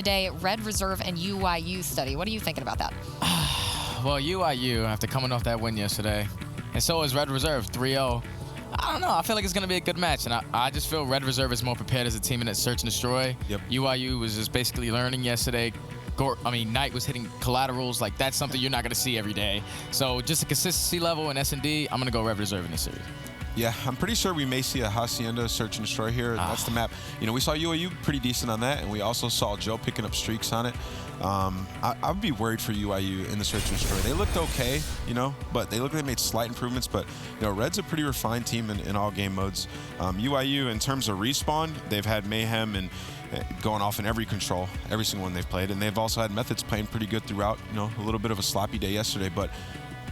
Today, Red Reserve and UYU study. What are you thinking about that? Well, UYU, after coming off that win yesterday, and so is Red Reserve, 3-0. I don't know. I feel like it's going to be a good match, and I just feel Red Reserve is more prepared as a team in that search and destroy. Yep. UYU was just basically learning yesterday. Knight was hitting collaterals. Like, that's something you're not going to see every day. So just a consistency level in S&D, I'm going to go Red Reserve in this series. Yeah, I'm pretty sure we may see a Hacienda search and destroy here. That's the map. You know, we saw UYU pretty decent on that, and we also saw Joe picking up streaks on it. I'd be worried for UYU in the search and destroy. They looked okay, you know, but they looked like they made slight improvements. But, you know, Red's a pretty refined team in all game modes. UYU, in terms of respawn, they've had Mayhem and going off in every control, every single one they've played. And they've also had Methods playing pretty good throughout, you know, a little bit of a sloppy day yesterday. But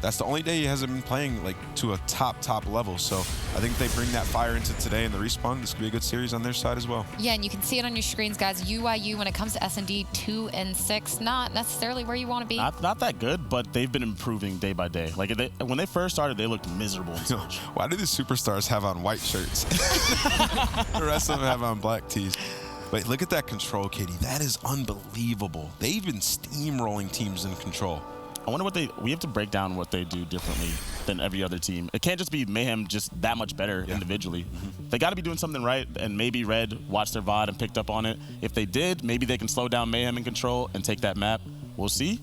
that's the only day he hasn't been playing like to a top level. So I think they bring that fire into today in the respawn. This could be a good series on their side as well. Yeah, and you can see it on your screens, guys. UYU, when it comes to S&D, 2-6, not necessarily where you want to be. Not that good, but they've been improving day by day. Like when they first started, they looked miserable in search. Why do the superstars have on white shirts? The rest of them have on black tees. But look at that control, Katie. That is unbelievable. They've been steamrolling teams in control. I wonder we have to break down what they do differently than every other team. It can't just be Mayhem just that much better individually. They got to be doing something right, and maybe Red watched their VOD and picked up on it. If they did, maybe they can slow down Mayhem in control and take that map. We'll see.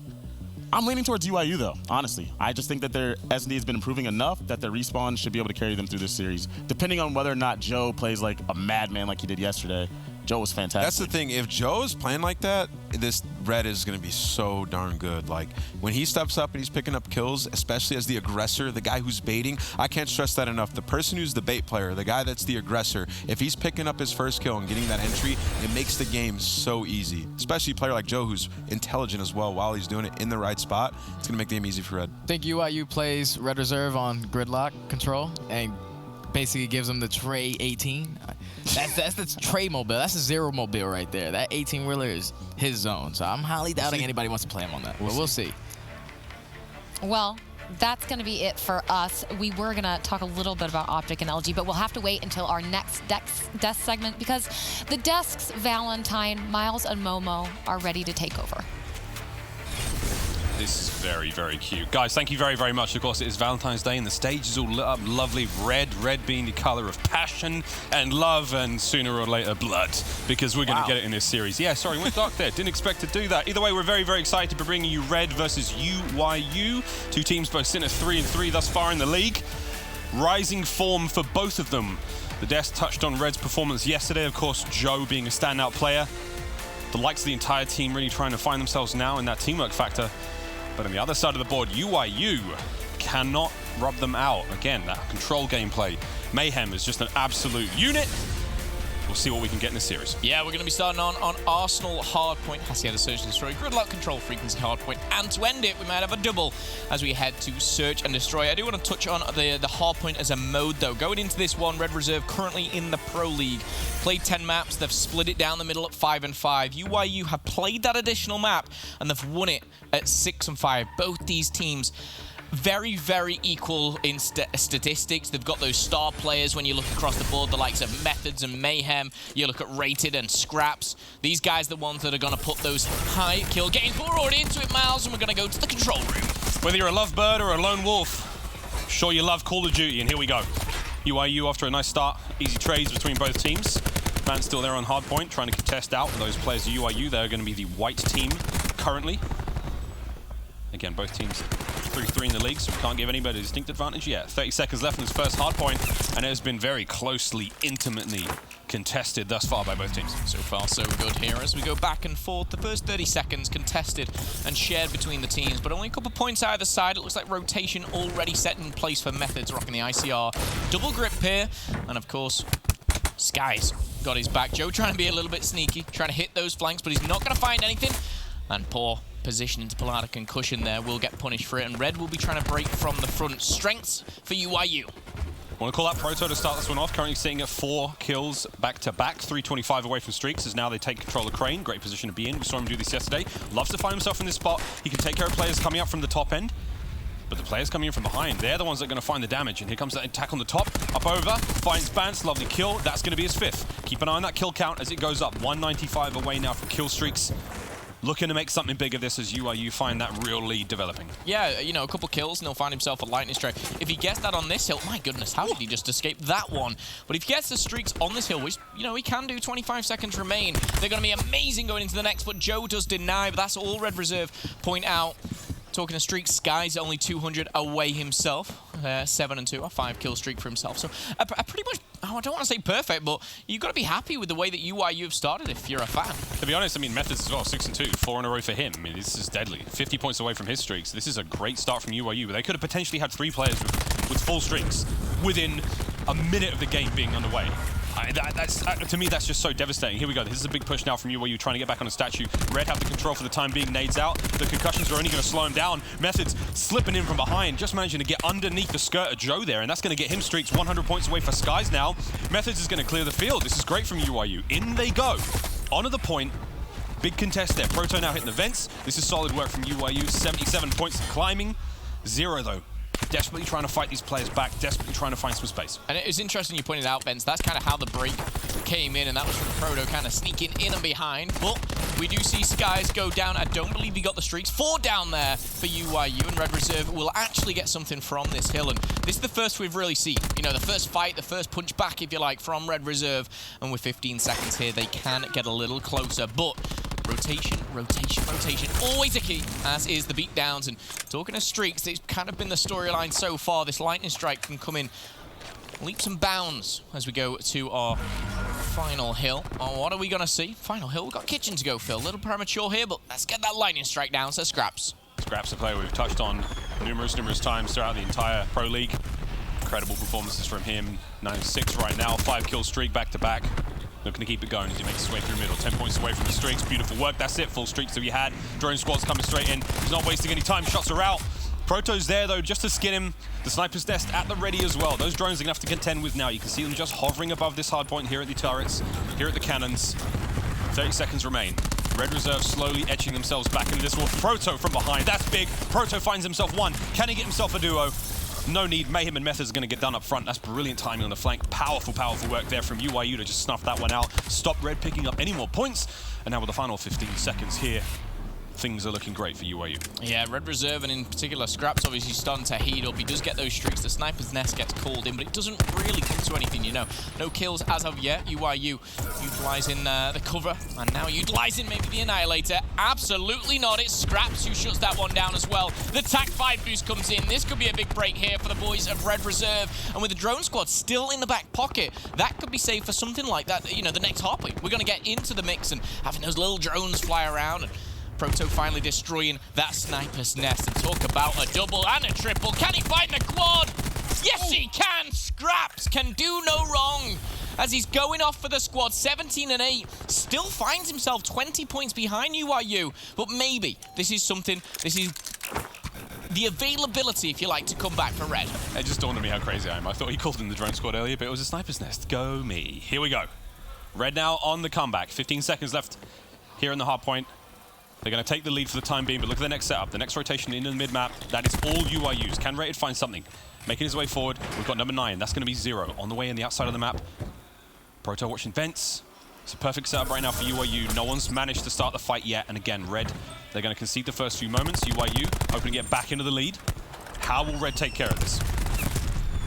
I'm leaning towards UYU, though, honestly. I just think that their S&D has been improving enough that their respawn should be able to carry them through this series. Depending on whether or not Joe plays like a madman like he did yesterday. Joe was fantastic. That's the thing. If Joe's playing like that, this Red is going to be so darn good. Like, when he steps up and he's picking up kills, especially as the aggressor, the guy who's baiting, I can't stress that enough. The person who's the bait player, the guy that's the aggressor, if he's picking up his first kill and getting that entry, it makes the game so easy. Especially a player like Joe who's intelligent as well while he's doing it in the right spot. It's going to make the game easy for Red. I think UYU plays Red Reserve on Gridlock control and basically gives them the Trey 18. That's the Trey mobile. That's a zero mobile right there. That 18-wheeler is his zone. So I'm highly doubting anybody wants to play him on that. But we'll see. Well, that's going to be it for us. We were going to talk a little bit about Optic and LG, but we'll have to wait until our next desk segment because the desks, Valentine, Miles, and Momo are ready to take over. This is very, very cute. Guys, thank you very, very much. Of course, it is Valentine's Day, and the stage is all lit up lovely red being the color of passion and love, and sooner or later, blood, because we're going to get it in this series. Yeah, sorry, went dark there. Didn't expect to do that. Either way, we're very, very excited to be bringing you Red versus UYU. Two teams both sitting at 3-3 thus far in the league. Rising form for both of them. The desk touched on Red's performance yesterday. Of course, Joe being a standout player. The likes of the entire team really trying to find themselves now in that teamwork factor. But on the other side of the board, UYU cannot rub them out. Again, that control gameplay. Mayhem is just an absolute unit. We'll see what we can get in this series. Yeah, we're going to be starting on Arsenal, Hardpoint, Hacienda Search and Destroy, Gridlock, Control, Frequency, Hardpoint, and to end it, we might have a double as we head to Search and Destroy. I do want to touch on the Hardpoint as a mode, though. Going into this one, Red Reserve currently in the Pro League. Played 10 maps, they've split it down the middle at 5-5. UYU have played that additional map, and they've won it at 6-5. Both these teams very, very equal in statistics. They've got those star players when you look across the board, the likes of Methods and Mayhem. You look at Rated and Scraps. These guys are the ones that are going to put those high kill gains. But we're already into it, Miles, and we're going to go to the control room. Whether you're a lovebird or a lone wolf, sure you love Call of Duty, and here we go. UYU after a nice start. Easy trades between both teams. Van's still there on Hardpoint, trying to contest out those players of UYU. They're going to be the white team currently. Again, both teams 3-3 in the league, so we can't give anybody a distinct advantage yet. 30 seconds left in this first Hardpoint, and it has been very closely, intimately contested thus far by both teams. So far, so good here as we go back and forth. The first 30 seconds contested and shared between the teams, but only a couple points either side. It looks like rotation already set in place for Methods, rocking the ICR. Double grip here, and of course, Sky's got his back. Joe trying to be a little bit sneaky, trying to hit those flanks, but he's not going to find anything. And poor positioning to pull out a concussion there will get punished for it, and Red will be trying to break from the front. Strengths for UYU. Want to call out Proto to start this one off, currently sitting at 4 kills back-to-back, 325 away from streaks, as now they take control of Crane. Great position to be in. We saw him do this yesterday. Loves to find himself in this spot. He can take care of players coming up from the top end, but the players coming in from behind, they're the ones that are going to find the damage. And here comes that attack on the top, up over, finds Bance, lovely kill. That's going to be his 5th. Keep an eye on that kill count as it goes up. 195 away now from kill streaks. looking to make something big of this as UYU find that real lead developing. Yeah, you know, a couple kills and he'll find himself a lightning strike. If he gets that on this hill, my goodness, how did he just escape that one? But if he gets the streaks on this hill, which, you know, he can do, 25 seconds remain, they're going to be amazing going into the next, but Joe does deny, but that's all Red Reserve point out. Talking to streaks, Sky's only 200 away himself. 7-2, a 5-kill streak for himself. So a pretty much, I don't want to say perfect, but you've got to be happy with the way that UYU have started if you're a fan. To be honest, I mean, Methods as well, 6-2, 4 in a row for him. I mean, this is deadly. 50 points away from his streaks. This is a great start from UYU. They could have potentially had 3 players with full streaks within a minute of the game being underway. To me, that's just so devastating. Here we go. This is a big push now from UYU trying to get back on a statue. Red have the control for the time being. Nades out. The concussions are only going to slow him down. Methods slipping in from behind, just managing to get underneath the skirt of Joe there, and that's going to get him streaks 100 points away for Skies now. Methods is going to clear the field. This is great from UYU. In they go. Onto the point. Big contest there. Proto now hitting the vents. This is solid work from UYU. 77 points climbing. 0, though. Desperately trying to fight these players back, desperately trying to find some space. And it was interesting you pointed out, Benz, that's kind of how the break came in, and that was from Proto kind of sneaking in and behind. But we do see Skies go down. I don't believe he got the streaks. 4 down there for UYU, and Red Reserve will actually get something from this hill. And this is the first we've really seen. You know, the first fight, the first punch back, if you like, from Red Reserve. And with 15 seconds here, they can get a little closer. But rotation, rotation, rotation. Always a key, as is the beatdowns. And talking of streaks, it's kind of been the storyline so far. This lightning strike can come in leaps and bounds as we go to our final hill. Oh, what are we going to see? Final hill, we've got Kitchen to go, Phil. A little premature here, but let's get that lightning strike down, so Scraps. Scraps, a player we've touched on numerous times throughout the entire Pro League. Incredible performances from him. 9-6 right now, 5-kill streak back-to-back. Looking to keep it going as he makes his way through middle. 10 points away from the streaks. Beautiful work. That's it. Full streaks that we had. Drone squad's coming straight in. He's not wasting any time. Shots are out. Proto's there, though, just to skin him. The sniper's nest at the ready as well. Those drones are going to have to contend with now. You can see them just hovering above this hard point here at the turrets, here at the cannons. 30 seconds remain. Red Reserve slowly etching themselves back into this one. Proto from behind. That's big. Proto finds himself one. Can he get himself a duo? No need. Mayhem and Methods are going to get done up front. That's brilliant timing on the flank. Powerful, powerful work there from UYU to just snuff that one out. Stop Red picking up any more points. And now with the final 15 seconds here, things are looking great for UYU. Yeah, Red Reserve, and in particular Scraps, obviously starting to heat up. He does get those streaks. The sniper's nest gets called in, but it doesn't really come to anything, you know. No kills as of yet. UYU utilizing the cover, and now utilizing maybe the Annihilator. Absolutely not. It's Scraps who shuts that one down as well. The TAC 5 boost comes in. This could be a big break here for the boys of Red Reserve. And with the drone squad still in the back pocket, that could be saved for something like that, you know, the next Hardpoint. We're going to get into the mix and having those little drones fly around. And Proto finally destroying that sniper's nest. And talk about a double and a triple. Can he find the quad? Yes, he can. Scraps can do no wrong as he's going off for the squad. 17-8. Still finds himself 20 points behind UYU. But maybe this is something, this is the availability, if you like, to come back for Red. It just dawned on me how crazy I am. I thought he called in the drone squad earlier, but it was a sniper's nest. Go me. Here we go. Red now on the comeback. 15 seconds left here in the hard point. They're going to take the lead for the time being, but look at the next setup. The next rotation into the mid-map, that is all UYU's. Can Rated find something? Making his way forward. We've got number 9. That's going to be 0. On the way in the outside of the map. Proto watching vents. It's a perfect setup right now for UYU. No one's managed to start the fight yet. And again, Red, they're going to concede the first few moments. UYU hoping to get back into the lead. How will Red take care of this?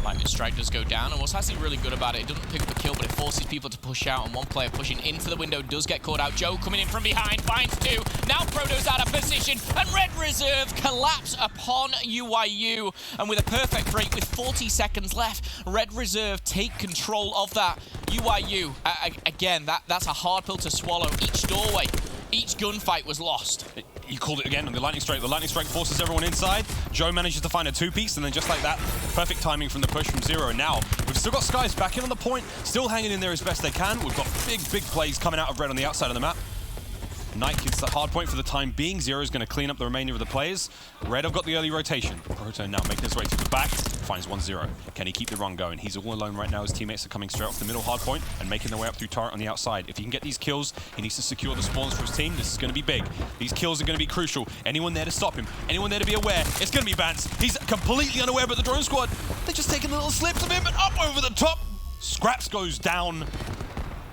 Lightning strike does go down, and what's actually really good about it, it doesn't pick up a kill, but it forces people to push out, and one player pushing into the window does get caught out. Joe coming in from behind, finds 2. Now Proto's out of position, and Red Reserve collapse upon UYU. And with a perfect break with 40 seconds left, Red Reserve take control of that. UYU, again, that's a hard pill to swallow. Each doorway, each gunfight was lost. You called it again on the lightning strike. The lightning strike forces everyone inside. Joe manages to find a 2-piece, and then just like that, perfect timing from the push from 0. Now, we've still got Skies back in on the point, still hanging in there as best they can. We've got big plays coming out of Red on the outside of the map. Knight gets the hard point for the time being. 0 is going to clean up the remainder of the players. Red have got the early rotation. Proto now making his way through the back. Finds 1-0. Can he keep the run going? He's all alone right now. His teammates are coming straight off the middle hard point and making their way up through turret on the outside. If he can get these kills, he needs to secure the spawns for his team. This is going to be big. These kills are going to be crucial. Anyone there to stop him? Anyone there to be aware? It's going to be Vance. He's completely unaware, but the drone squad, they're just taking little slips of him and up over the top. Scraps goes down.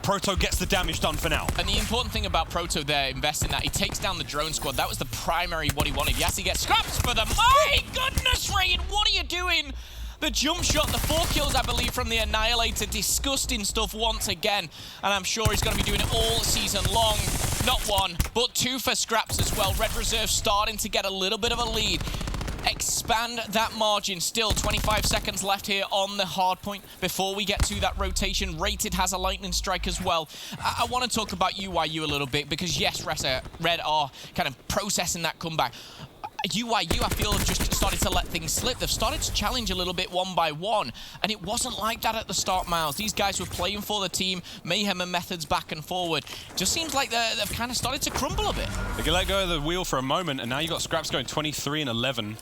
Proto gets the damage done for now. And the important thing about Proto there, investing that, he takes down the drone squad. That was the primary what he wanted. He has to get scraps for them. My goodness, Rain, what are you doing? The jump shot, the 4 kills, I believe, from the Annihilator. Disgusting stuff once again. And I'm sure he's going to be doing it all season long. Not 1, but 2 for scraps as well. Red Reserve starting to get a little bit of a lead. Expand that margin. Still 25 seconds left here on the hard point before we get to that rotation. Rated has a lightning strike as well. I want to talk about UYU a little bit because yes, Red are kind of processing that comeback. UYU, I feel, have just started to let things slip. They've started to challenge a little bit one by one, and it wasn't like that at the start, Miles. These guys were playing for the team, Mayhem and Methods back and forward. Just seems like they've kind of started to crumble a bit. They can let go of the wheel for a moment, and now you've got Scraps going 23 and 11.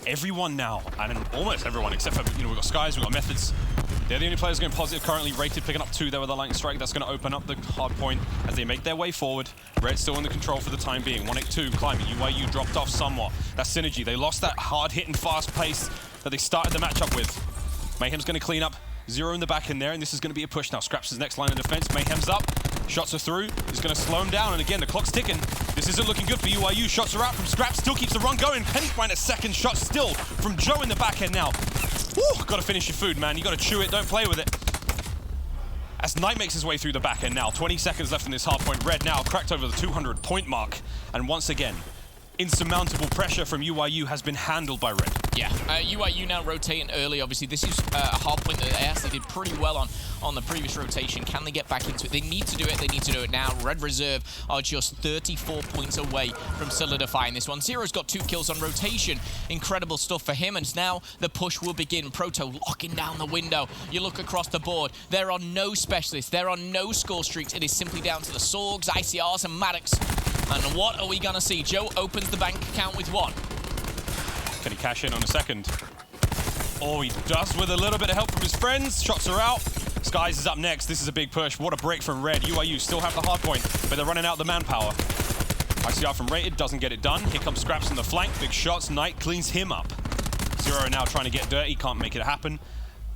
Everyone now, and almost everyone, except for, we've got Skies, we've got Methods. They're the only players going positive currently. Rated picking up 2 there with a lightning strike. That's going to open up the hard point as they make their way forward. Red still in the control for the time being. 1-8-2 climbing. UYU dropped off somewhat. That synergy. They lost that hard-hitting, fast pace that they started the matchup with. Mayhem's going to clean up. 0 in the back in there, and this is going to be a push now. Scraps' next line of defense. Mayhem's up. Shots are through. He's going to slow him down, and again, the clock's ticking. This isn't looking good for UYU. Shots are out from Scraps. Still keeps the run going. Penny's a second shot still from Joe in the back end now. Woo, got to finish your food, man. You got to chew it. Don't play with it. As Knight makes his way through the back end now. 20 seconds left in this hard point. Red now cracked over the 200-point mark. And once again, insurmountable pressure from UYU has been handled by Red. Yeah, UYU now rotating early. Obviously, this is a hard point that they actually did pretty well on the previous rotation. Can they get back into it? They need to do it. They need to do it now. Red Reserve are just 34 points away from solidifying this one. Zero's got 2 kills on rotation. Incredible stuff for him. And now the push will begin. Proto locking down the window. You look across the board. There are no specialists. There are no score streaks. It is simply down to the Sorgs, ICRs, and Maddox. And what are we going to see? Joe opens the bank account with 1. Can he cash in on a second? Oh, he does with a little bit of help from his friends. Shots are out. Skies is up next. This is a big push. What a break from Red. UYU still have the hard point, but they're running out the manpower. ICR from Rated doesn't get it done. Here comes Scraps on the flank. Big shots. Knight cleans him up. Zero now trying to get dirty. Can't make it happen.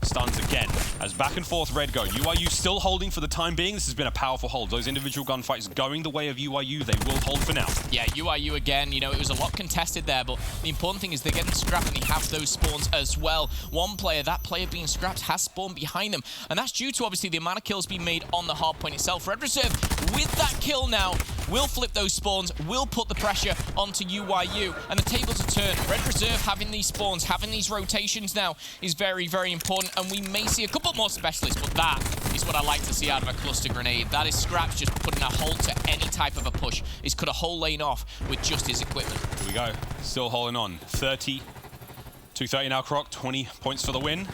Stuns again. As back and forth Red go. UYU still holding for the time being. This has been a powerful hold. Those individual gunfights going the way of UYU. They will hold for now. Yeah, UYU again, it was a lot contested there, but the important thing is they're getting scrapped and they have those spawns as well. One player, that player being scrapped, has spawned behind them, and that's due to obviously the amount of kills being made on the hard point itself. Red Reserve, with that kill now, will flip those spawns, will put the pressure onto UYU, and the tables are turned. Red Reserve having these spawns, having these rotations now is very, very important, and we may see a couple more specialists, but that is what I like to see out of a cluster grenade. That is Scraps just putting a halt to any type of a push. He's cut a whole lane off with just his equipment. Here we go. Still holding on. 230 now, Croc. 20 points for the win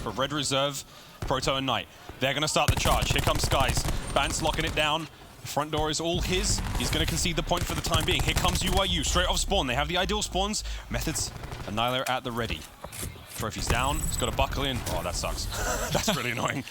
for Red Reserve, Proto, and Knight. They're going to start the charge. Here comes Skies. Bance locking it down. The front door is all his. He's going to concede the point for the time being. Here comes UYU. Straight off spawn. They have the ideal spawns. Methods, Annihilator at the ready. Trophy's down. He's got to buckle in. Oh, that sucks. That's really annoying.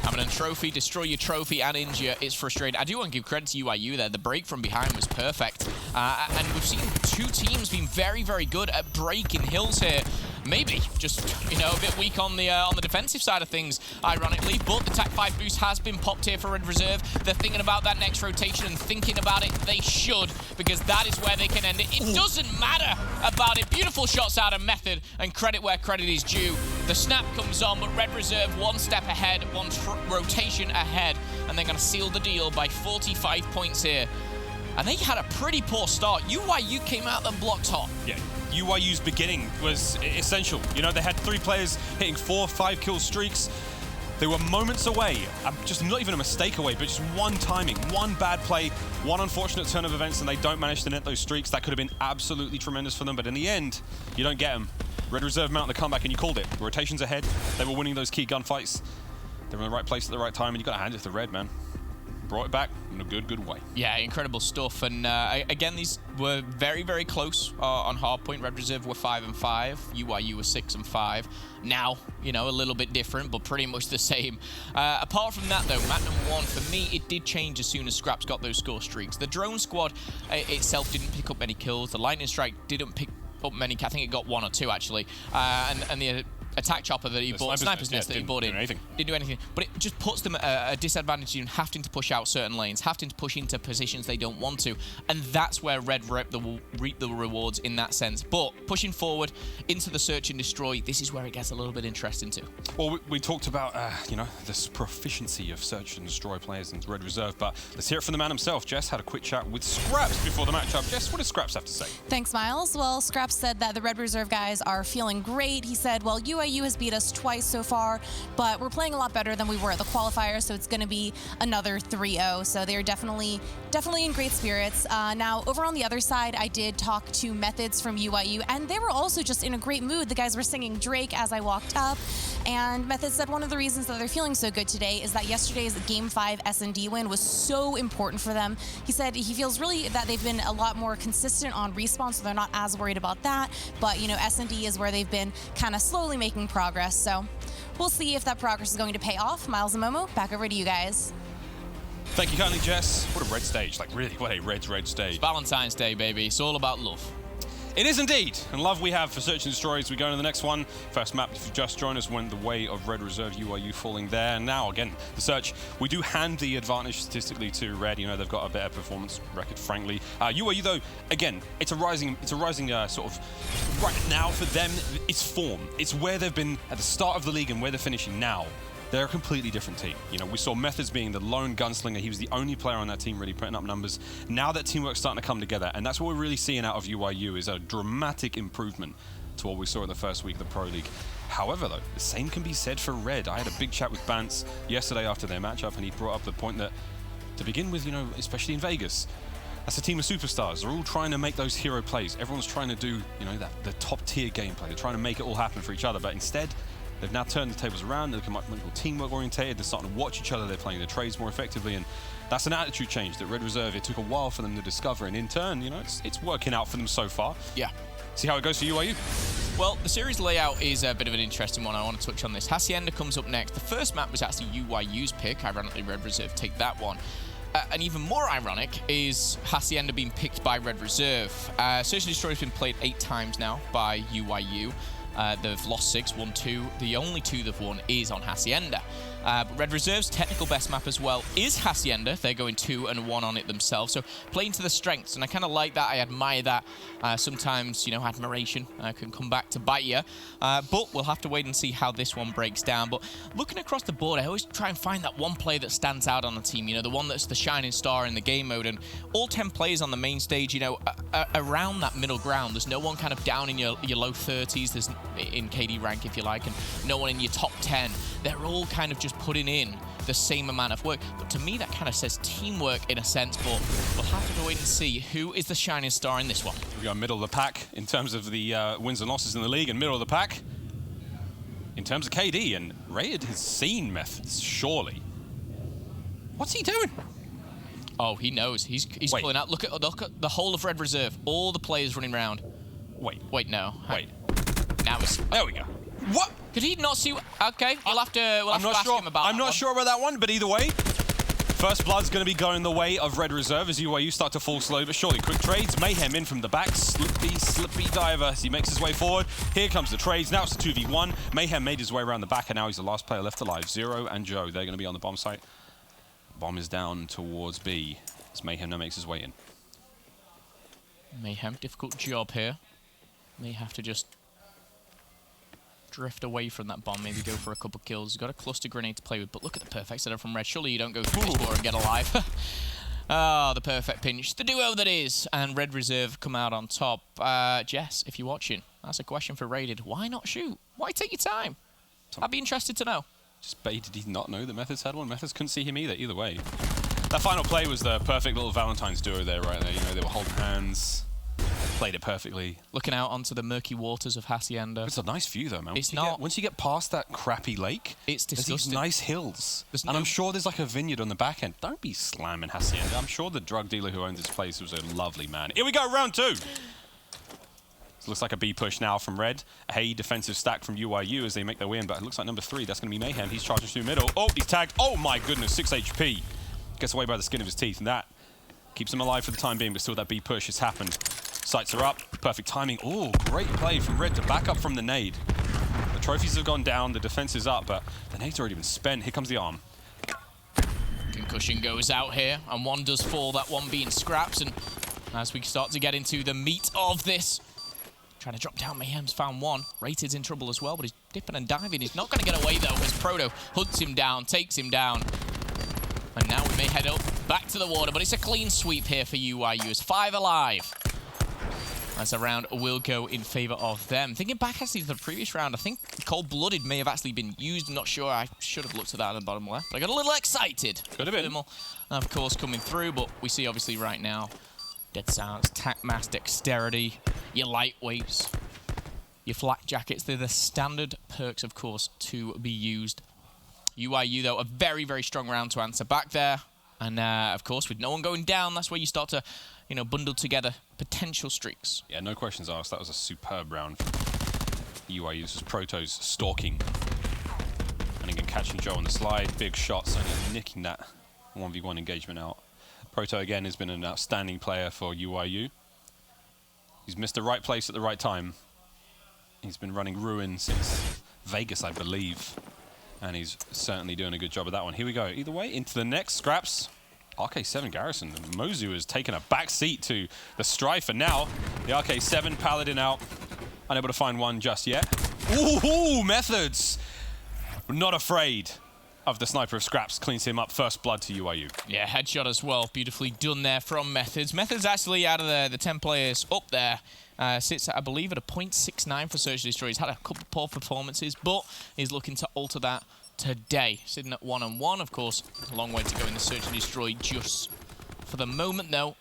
Having a trophy, destroy your trophy and injure, it's frustrating. I do want to give credit to UYU there. The break from behind was perfect. And we've seen 2 teams being very, very good at breaking hills here. Maybe just, a bit weak on the defensive side of things, ironically. But the TAC 5 boost has been popped here for Red Reserve. They're thinking about that next rotation and thinking about it. They should, because that is where they can end it. It doesn't matter about it. Beautiful shots out of Method, and credit where credit is due. The snap comes on, but Red Reserve 1 step ahead, 1 rotation ahead, and they're going to seal the deal by 45 points here. And they had a pretty poor start. UYU came out and blocked hot. Yeah, UYU's beginning was essential. They had 3 players hitting 4, 5 kill streaks. They were moments away, just not even a mistake away, but just one timing, one bad play, one unfortunate turn of events, and they don't manage to net those streaks. That could have been absolutely tremendous for them, but in the end, you don't get them. Red Reserve mounting the comeback, and you called it. The rotation's ahead. They were winning those key gunfights. They're in the right place at the right time, and you got to hand it to Red, man. Brought it back in a good way. Yeah, incredible stuff. And again, these were very, very close on Hardpoint. Red Reserve were 5-5. UYU were 6-5. Now, a little bit different, but pretty much the same. Apart from that, though, Magnum 1, for me, it did change as soon as Scraps got those score streaks. The drone squad itself didn't pick up many kills. The lightning strike didn't pick up many. I think it got 1 or 2, actually. And the attack chopper that he bought, sniper's nest that he bought in. Didn't do anything. But it just puts them at a disadvantage in having to push out certain lanes, having to push into positions they don't want to. And that's where Red reap the rewards in that sense. But pushing forward into the search and destroy, this is where it gets a little bit interesting too. Well, we talked about, you know, this proficiency of search and destroy players in Red Reserve, but let's hear it from the man himself. Jess had a quick chat with Scraps before the matchup. Jess, what does Scraps have to say? Thanks, Miles. Well, Scraps said that the Red Reserve guys are feeling great. He said, well, UYU has beat us twice so far, but we're playing a lot better than we were at the qualifier, so it's going to be another 3-0. So they're definitely in great spirits. Now, over on the other side, I did talk to Methods from UYU, and they were also just in a great mood. The guys were singing Drake as I walked up, and Methods said one of the reasons that they're feeling so good today is that yesterday's Game 5 S&D win was so important for them. He said he feels really that they've been a lot more consistent on respawn, so they're not as worried about that. But, you know, S&D is where they've been kind of slowly making progress. So we'll see if that progress is going to pay off. Miles and Momo, back over to you guys. Thank you kindly, Jess. What a red stage. Like, really, what a red stage. It's Valentine's Day, baby. It's all about love. It is indeed. And love we have for Search and Destroy as we go into the next one. First map, if you just joined us, went the way of Red Reserve, UYU falling there. And now, again, the Search, we do hand the advantage statistically to Red. You know, they've got a better performance record, frankly. UYU, though, again, it's a rising sort of, right now for them, it's form. It's where they've been at the start of the league and where they're finishing now. They're a completely different team. You know, we saw Methods being the lone gunslinger. He was the only player on that team really putting up numbers. Now that teamwork's starting to come together, and that's what we're really seeing out of UYU is a dramatic improvement to what we saw in the first week of the Pro League. However, though, the same can be said for Red. I had a big chat with Bance yesterday after their matchup, and he brought up the point that, to begin with, you know, especially in Vegas, that's a team of superstars. They're all trying to make those hero plays. Everyone's trying to do, you know, the top-tier gameplay. They're trying to make it all happen for each other, but instead, they've now turned the tables around. They're much more teamwork orientated. They're starting to watch each other. They're playing their trades more effectively, and that's an attitude change that Red Reserve, it took a while for them to discover, and in turn, you know, it's working out for them so far. Yeah. See how it goes for UYU. Well, the series layout is a bit of an interesting one. I want to touch on this. Hacienda comes up next. The first map was actually UYU's pick. Ironically, Red Reserve take that one. And even more ironic is Hacienda being picked by Red Reserve. Search and Destroy has been played 8 times now by UYU. They've lost 6, won 2. The only 2 they've won is on Hacienda. But Red Reserve's technical best map as well is Hacienda. They're going 2-1 on it themselves. So playing to the strengths, and I kind of like that. I admire that. Sometimes, you know, admiration can come back to bite you. But we'll have to wait and see how this one breaks down. But looking across the board, I always try and find that one player that stands out on the team. You know, the one that's the shining star in the game mode. And all 10 players on the main stage, you know, around that middle ground. There's no one kind of down in your low 30s. There's in KD rank, if you like, and no one in your top 10. They're all kind of just putting in the same amount of work. But to me, that kind of says teamwork in a sense, but we'll have to wait and see who is the shining star in this one. We got middle of the pack in terms of the wins and losses in the league, and middle of the pack in terms of KD, and Raid has seen Methods, surely. What's he doing? Oh, he knows. He's pulling out. Look at the whole of Red Reserve. All the players running around. Wait, no. Wait. Now it's... There we go. What? Could he not see... Okay, we'll have to ask him about I'm not sure about that one, but either way, first blood's going to be going the way of Red Reserve as UYU start to fall slow, but surely. Quick trades. Mayhem in from the back. Slippy diver as he makes his way forward. Here comes the trades. Now it's a 2v1. Mayhem made his way around the back, and now he's the last player left alive. Zero and Joe. They're going to be on the bomb site. Bomb is down towards B as Mayhem now makes his way in. Mayhem, difficult job here. May have to just drift away from that bomb, maybe go for a couple kills. He's got a cluster grenade to play with, but look at the perfect setup from Red. Surely you don't go through this door and get alive. Oh, the perfect pinch. The duo that is. And Red Reserve come out on top. Jess, if you're watching, that's a question for Raided. Why not shoot? Why take your time? I'd be interested to know. Just did he not know that Methods had one? Methods couldn't see him either way. That final play was the perfect little Valentine's duo there, right there. You know, they were holding hands. Played it perfectly. Looking out onto the murky waters of Hacienda. It's a nice view, though, man. It's not. Once you get past that crappy lake, it's disgusting. There's these nice hills. And I'm sure there's like a vineyard on the back end. Don't be slamming Hacienda. I'm sure the drug dealer who owned this place was a lovely man. Here we go, round 2. Looks like a B push now from Red. A defensive stack from UYU as they make their way in, but it looks like number 3. That's going to be Mayhem. He's charging through middle. Oh, he's tagged. Oh, my goodness. 6 HP. Gets away by the skin of his teeth, and that keeps him alive for the time being, but still that B push has happened. Sights are up. Perfect timing. Oh, great play from Red to back up from the nade. The trophies have gone down, the defense is up, but the nade's already been spent. Here comes the arm. Concussion goes out here, and one does fall, that one being Scraps. And as we start to get into the meat of this, trying to drop down, Mayhem's found one. Rated's in trouble as well, but he's dipping and diving. He's not going to get away, though, as Proto hunts him down, takes him down. And now we may head up back to the water, but it's a clean sweep here for UYU. It's 5 alive. As a round will go in favor of them. Thinking back actually to the previous round, I think Cold-Blooded may have actually been used. I'm not sure. I should have looked at that at the bottom left. But I got a little excited. Could have been. Thermal, of course, coming through, but we see obviously right now Dead Silence, Tac Mass, Dexterity, your lightweights, your flak jackets. They're the standard perks, of course, to be used. UYU, though, a very, very strong round to answer back there. And, of course, with no one going down, that's where you start to, you know, bundle together potential streaks. Yeah, no questions asked. That was a superb round for UYU. This was Proto's stalking. And again, catching Joe on the slide. Big shots, only nicking that 1v1 engagement out. Proto, again, has been an outstanding player for UYU. He's missed the right place at the right time. He's been running Ruin since Vegas, I believe. And he's certainly doing a good job of that one. Here we go. Either way, into the next. Scraps. RK7 Garrison. Mozu has taken a back seat to the Strife. And now, the RK7 Paladin out. Unable to find one just yet. Ooh, Methods. Not afraid of the Sniper of Scraps. Cleans him up. First blood to UYU. Yeah, headshot as well. Beautifully done there from Methods. Methods actually out of the 10 players up there. Sits, I believe, at a .69 for Search and Destroy. He's had a couple of poor performances, but he's looking to alter that today. Sitting at 1-on-1, of course. A long way to go in the Search and Destroy just for the moment, though.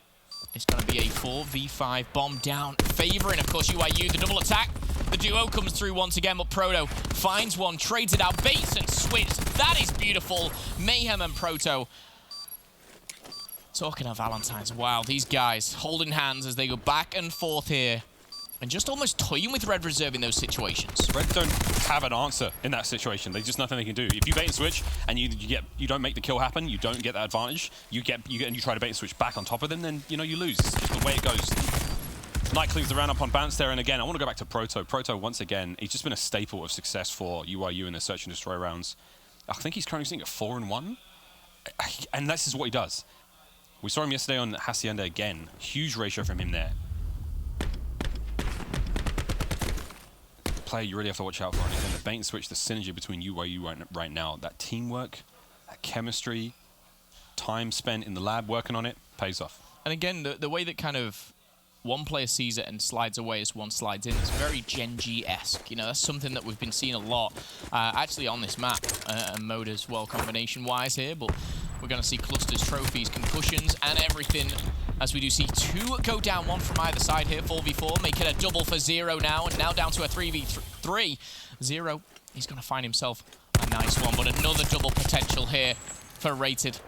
It's going to be a 4v5 bomb down, favouring, of course, UYU. The double attack. The duo comes through once again, but Proto finds one, trades it out, baits and switch. That is beautiful. Mayhem and Proto. Talking of Valentine's, wow, these guys holding hands as they go back and forth here. And just almost toying with Red Reserve in those situations. Red don't have an answer in that situation. There's just nothing they can do. If you bait and switch and you don't make the kill happen, you don't get that advantage. You try to bait and switch back on top of them, then you lose. It's just the way it goes. Knight cleans the round up on Bounce there, and again, I want to go back to Proto. Proto, once again, he's just been a staple of success for UYU in their Search and Destroy rounds. I think he's currently sitting at 4-1, and this is what he does. We saw him yesterday on Hacienda again. Huge ratio from him there. Player you really have to watch out for. And again, the bait and switch, the synergy between UYU right now, that teamwork, that chemistry, time spent in the lab working on it, pays off. And again, the way that kind of one player sees it and slides away as one slides in, it's very Gen G-esque. You know, that's something that we've been seeing a lot, actually on this map, and mode as well, combination-wise here, but we're going to see clusters, trophies, concussions, and everything. As we do see two go down, one from either side here, 4v4, make it a double for Zero now, and now down to a 3v3. Zero, he's going to find himself a nice one, but another double potential here for Rated.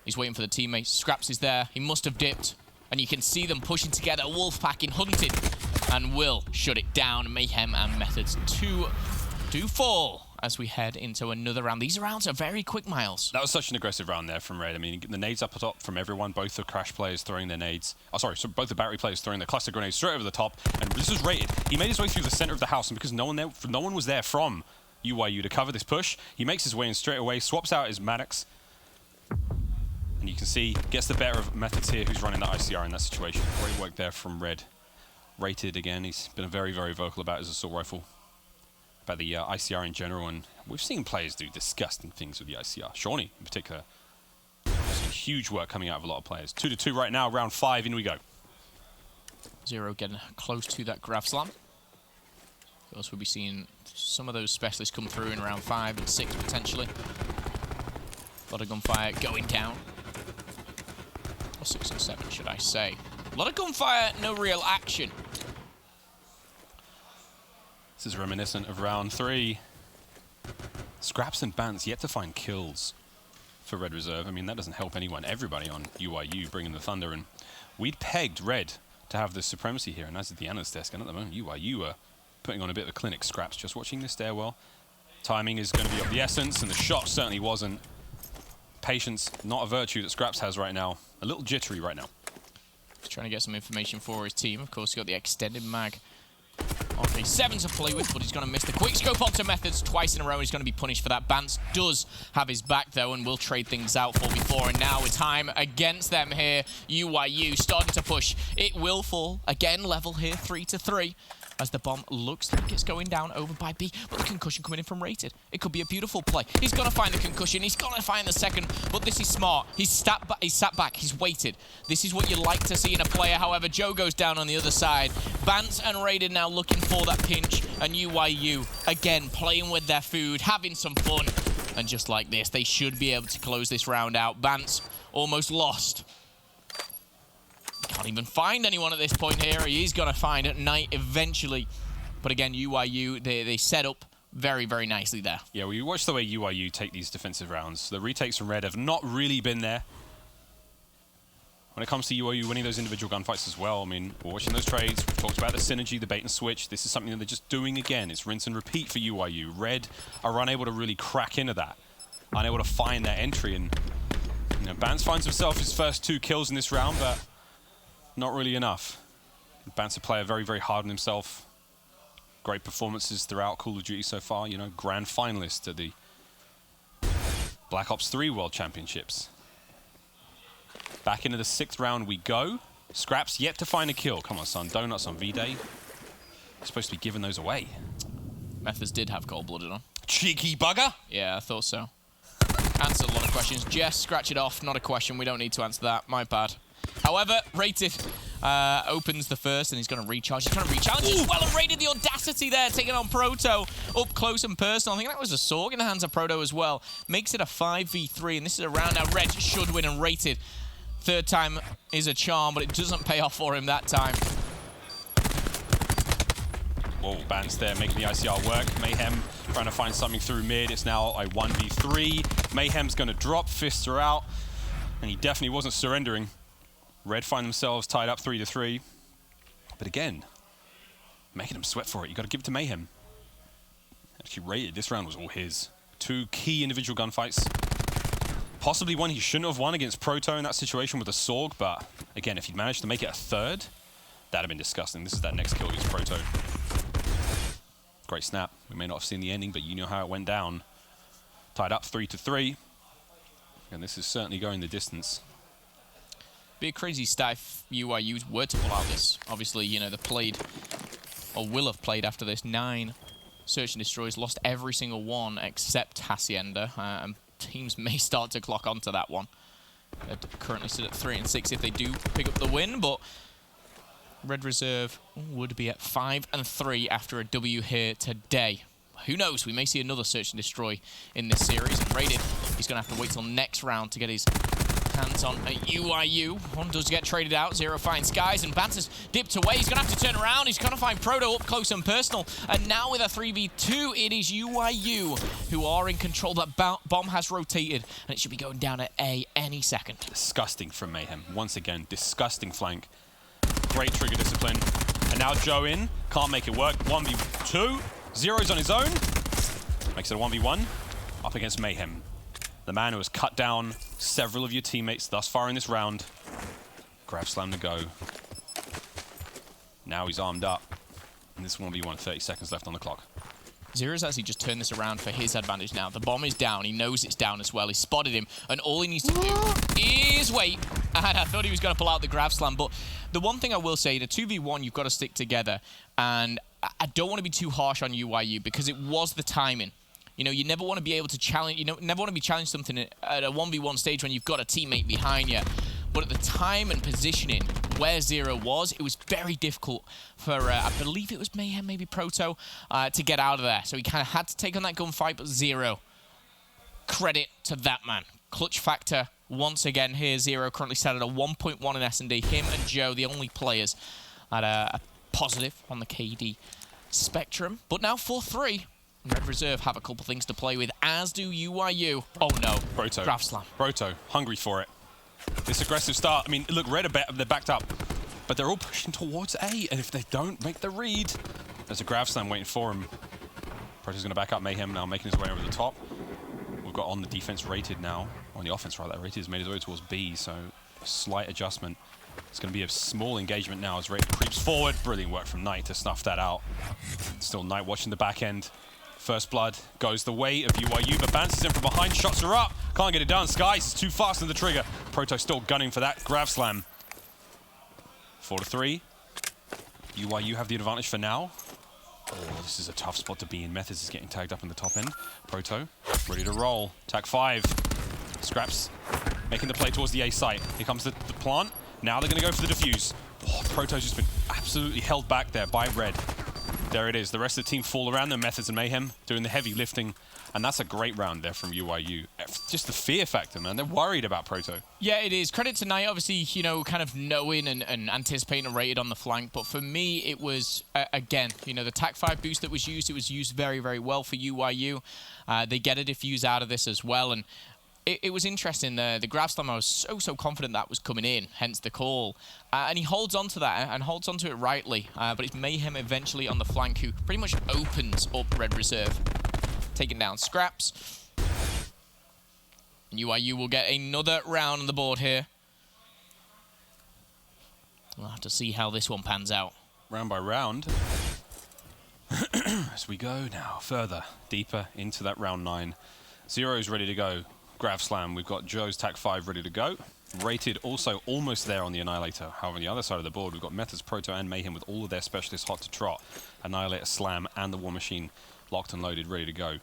He's waiting for the teammates. Scraps is there. He must have dipped, and you can see them pushing together. Wolfpack in Hunted, and will shut it down. Mayhem and Methods do fall as we head into another round. These rounds are very quick, Miles. That was such an aggressive round there from Red. I mean, the nades up top from everyone, both the Crash players throwing their nades. Oh, sorry, so both the Battery players throwing their cluster grenades straight over the top. And this was Rated. He made his way through the center of the house, and because no one was there from UYU to cover this push, he makes his way in straight away, swaps out his Maddox. And you can see, gets the better of Methods here, who's running that ICR in that situation. Great work there from Red. Rated again, he's been very, very vocal about his assault rifle. About the ICR in general, and we've seen players do disgusting things with the ICR. Shawnee, in particular. Some huge work coming out of a lot of players. 2-2 right now, round 5, in we go. Zero getting close to that Grav Slam. Of course, we'll be seeing some of those specialists come through in round 5 and 6, potentially. A lot of gunfire going down. Or 6 and 7, should I say. A lot of gunfire, no real action. This is reminiscent of round 3. Scraps and Bants yet to find kills for Red Reserve. I mean, that doesn't help anyone. Everybody on UYU bringing the thunder, and we'd pegged Red to have the supremacy here, and that's at the analyst desk. And at the moment, UYU are putting on a bit of a clinic. Scraps just watching this stairwell. Timing is going to be of the essence, and the shot certainly wasn't. Patience, not a virtue that Scraps has right now. A little jittery right now. He's trying to get some information for his team. Of course, he's got the extended mag. He's 7 to play with, but he's going to miss the quick scope onto Methods twice in a row. He's going to be punished for that. Bance does have his back, though, and will trade things out 4v4. And now it's time against them here. UYU starting to push. It will fall. Again, level here, 3 to 3. As the bomb looks like it's going down over by B, but the concussion coming in from Rated. It could be a beautiful play. He's going to find the concussion. He's going to find the second, but this is smart. He's sat back. He's waited. This is what you like to see in a player. However, Joe goes down on the other side. Bance and Rated now looking for that pinch, and UYU, again, playing with their food, having some fun. And just like this, they should be able to close this round out. Bance almost lost. Can't even find anyone at this point here. He is going to find at night eventually. But again, UYU, they set up very, very nicely there. Yeah, well, you watch the way UYU take these defensive rounds. The retakes from Red have not really been there. When it comes to UYU winning those individual gunfights as well, I mean, we're watching those trades. We've talked about the synergy, the bait and switch. This is something that they're just doing again. It's rinse and repeat for UYU. Red are unable to really crack into that, unable to find their entry. And you know, Bance finds himself his first 2 kills in this round, but not really enough. Bance a player very, very hard on himself. Great performances throughout Call of Duty so far. You know, grand finalist at the Black Ops 3 World Championships. Back into the 6th round we go. Scraps yet to find a kill. Come on, son. Donuts on V-Day. You're supposed to be giving those away. Methods did have cold-blooded on. Cheeky bugger. Yeah, I thought so. Answered a lot of questions. Jess, scratch it off. Not a question. We don't need to answer that. My bad. However, Rated opens the first, and he's going to recharge. He's trying to re-challenge as well, and Rated the audacity there, taking on Proto up close and personal. I think that was a Sorg in the hands of Proto as well. Makes it a 5v3, and this is a round now Red should win, and Rated. 3rd time is a charm, but it doesn't pay off for him that time. Whoa, Bance there making the ICR work. Mayhem trying to find something through mid. It's now a 1v3. Mayhem's going to drop, fists are out, and he definitely wasn't surrendering. Red find themselves tied up 3 to 3. But again, making them sweat for it. You got to give it to Mayhem. Actually, Rated, this round was all his. 2 key individual gunfights. Possibly one he shouldn't have won against Proto in that situation with a Sorg, but again, if he'd managed to make it a 3rd, that'd have been disgusting. This is that next kill against Proto. Great snap. We may not have seen the ending, but you know how it went down. Tied up 3 to 3. And this is certainly going the distance. Be a crazy stat if UYU were to pull out this. Obviously, you know, they played, or will have played after this, 9 search and destroys, lost every single one except Hacienda. And teams may start to clock onto that one. They're currently sit at 3 and 6 if they do pick up the win, but Red Reserve would be at 5 and 3 after a W here today. Who knows? We may see another search and destroy in this series. And Rated, he's going to have to wait till next round to get his hands on UYU. One does get traded out. Zero finds Skies, and Bance has dipped away. He's going to have to turn around. He's going to find Proto up close and personal. And now with a 3v2, it is UYU who are in control. That bomb has rotated, and it should be going down at A any second. Disgusting from Mayhem. Once again, disgusting flank. Great trigger discipline. And now Joe in. Can't make it work. 1v2. Zero's on his own. Makes it a 1v1. Up against Mayhem. The man who has cut down several of your teammates thus far in this round. Grab slam to go. Now he's armed up. And this 1v1, 30 seconds left on the clock. Zero's actually just turned this around for his advantage now. The bomb is down. He knows it's down as well. He spotted him. And all he needs to do is wait. And I thought he was going to pull out the grab slam. But the one thing I will say, in a 2v1, you've got to stick together. And I don't want to be too harsh on UYU because it was the timing. You know, you never want to be able to challenge, never want to be challenged something at a 1v1 stage when you've got a teammate behind you. But at the time and positioning where Zero was, it was very difficult for, I believe it was Mayhem, maybe Proto, to get out of there. So he kind of had to take on that gunfight, but Zero, credit to that man. Clutch factor once again here. Zero currently set at a 1.1 in S&D. Him and Joe, the only players at a positive on the KD spectrum. But now 4-3. Red Reserve have a couple things to play with, as do UYU. Oh no, Proto. Grab slam. Proto, hungry for it. This aggressive start, I mean, look, Red they're backed up, but they're all pushing towards A, and if they don't make the read, there's a grab slam waiting for him. Proto's going to back up Mayhem now, making his way over the top. We've got on the defense Rated now, on the offense rather, Rated has made his way towards B, so a slight adjustment. It's going to be a small engagement now as Raid creeps forward. Brilliant work from Knight to snuff that out. Still Knight watching the back end. First blood goes the way of UYU, but bounces in from behind, shots are up. Can't get it done. Skies is too fast on the trigger. Proto still gunning for that grav slam. 4-3. UYU have the advantage for now. Oh, this is a tough spot to be in. Methods is getting tagged up in the top end. Proto ready to roll. Tag 5. Scraps making the play towards the A site. Here comes the plant. Now they're going to go for the defuse. Oh, Proto's just been absolutely held back there by Red. There it is. The rest of the team fall around them. Methods and Mayhem doing the heavy lifting. And that's a great round there from UYU. Just the fear factor, man. They're worried about Proto. Yeah, it is. Credit to Knight, obviously, you know, kind of knowing and anticipating a rated on the flank. But for me, it was, again, you know, the TAC 5 boost that was used, it was used very, very well for UYU. They get a diffuse out of this as well. And it was interesting. The grav slam, I was so confident that was coming in, hence the call. And he holds on to that and holds on to it rightly. But it's Mayhem eventually on the flank who pretty much opens up Red Reserve. Taking down Scraps. And UYU will get another round on the board here. We'll have to see how this one pans out. Round by round. As we go now further, deeper into that round 9. Zero's ready to go. Grav Slam. We've got Joe's TAC 5 ready to go. Rated also almost there on the Annihilator. However, on the other side of the board, we've got Methods, Proto, and Mayhem with all of their specialists hot to trot. Annihilator, Slam, and the War Machine locked and loaded, ready to go.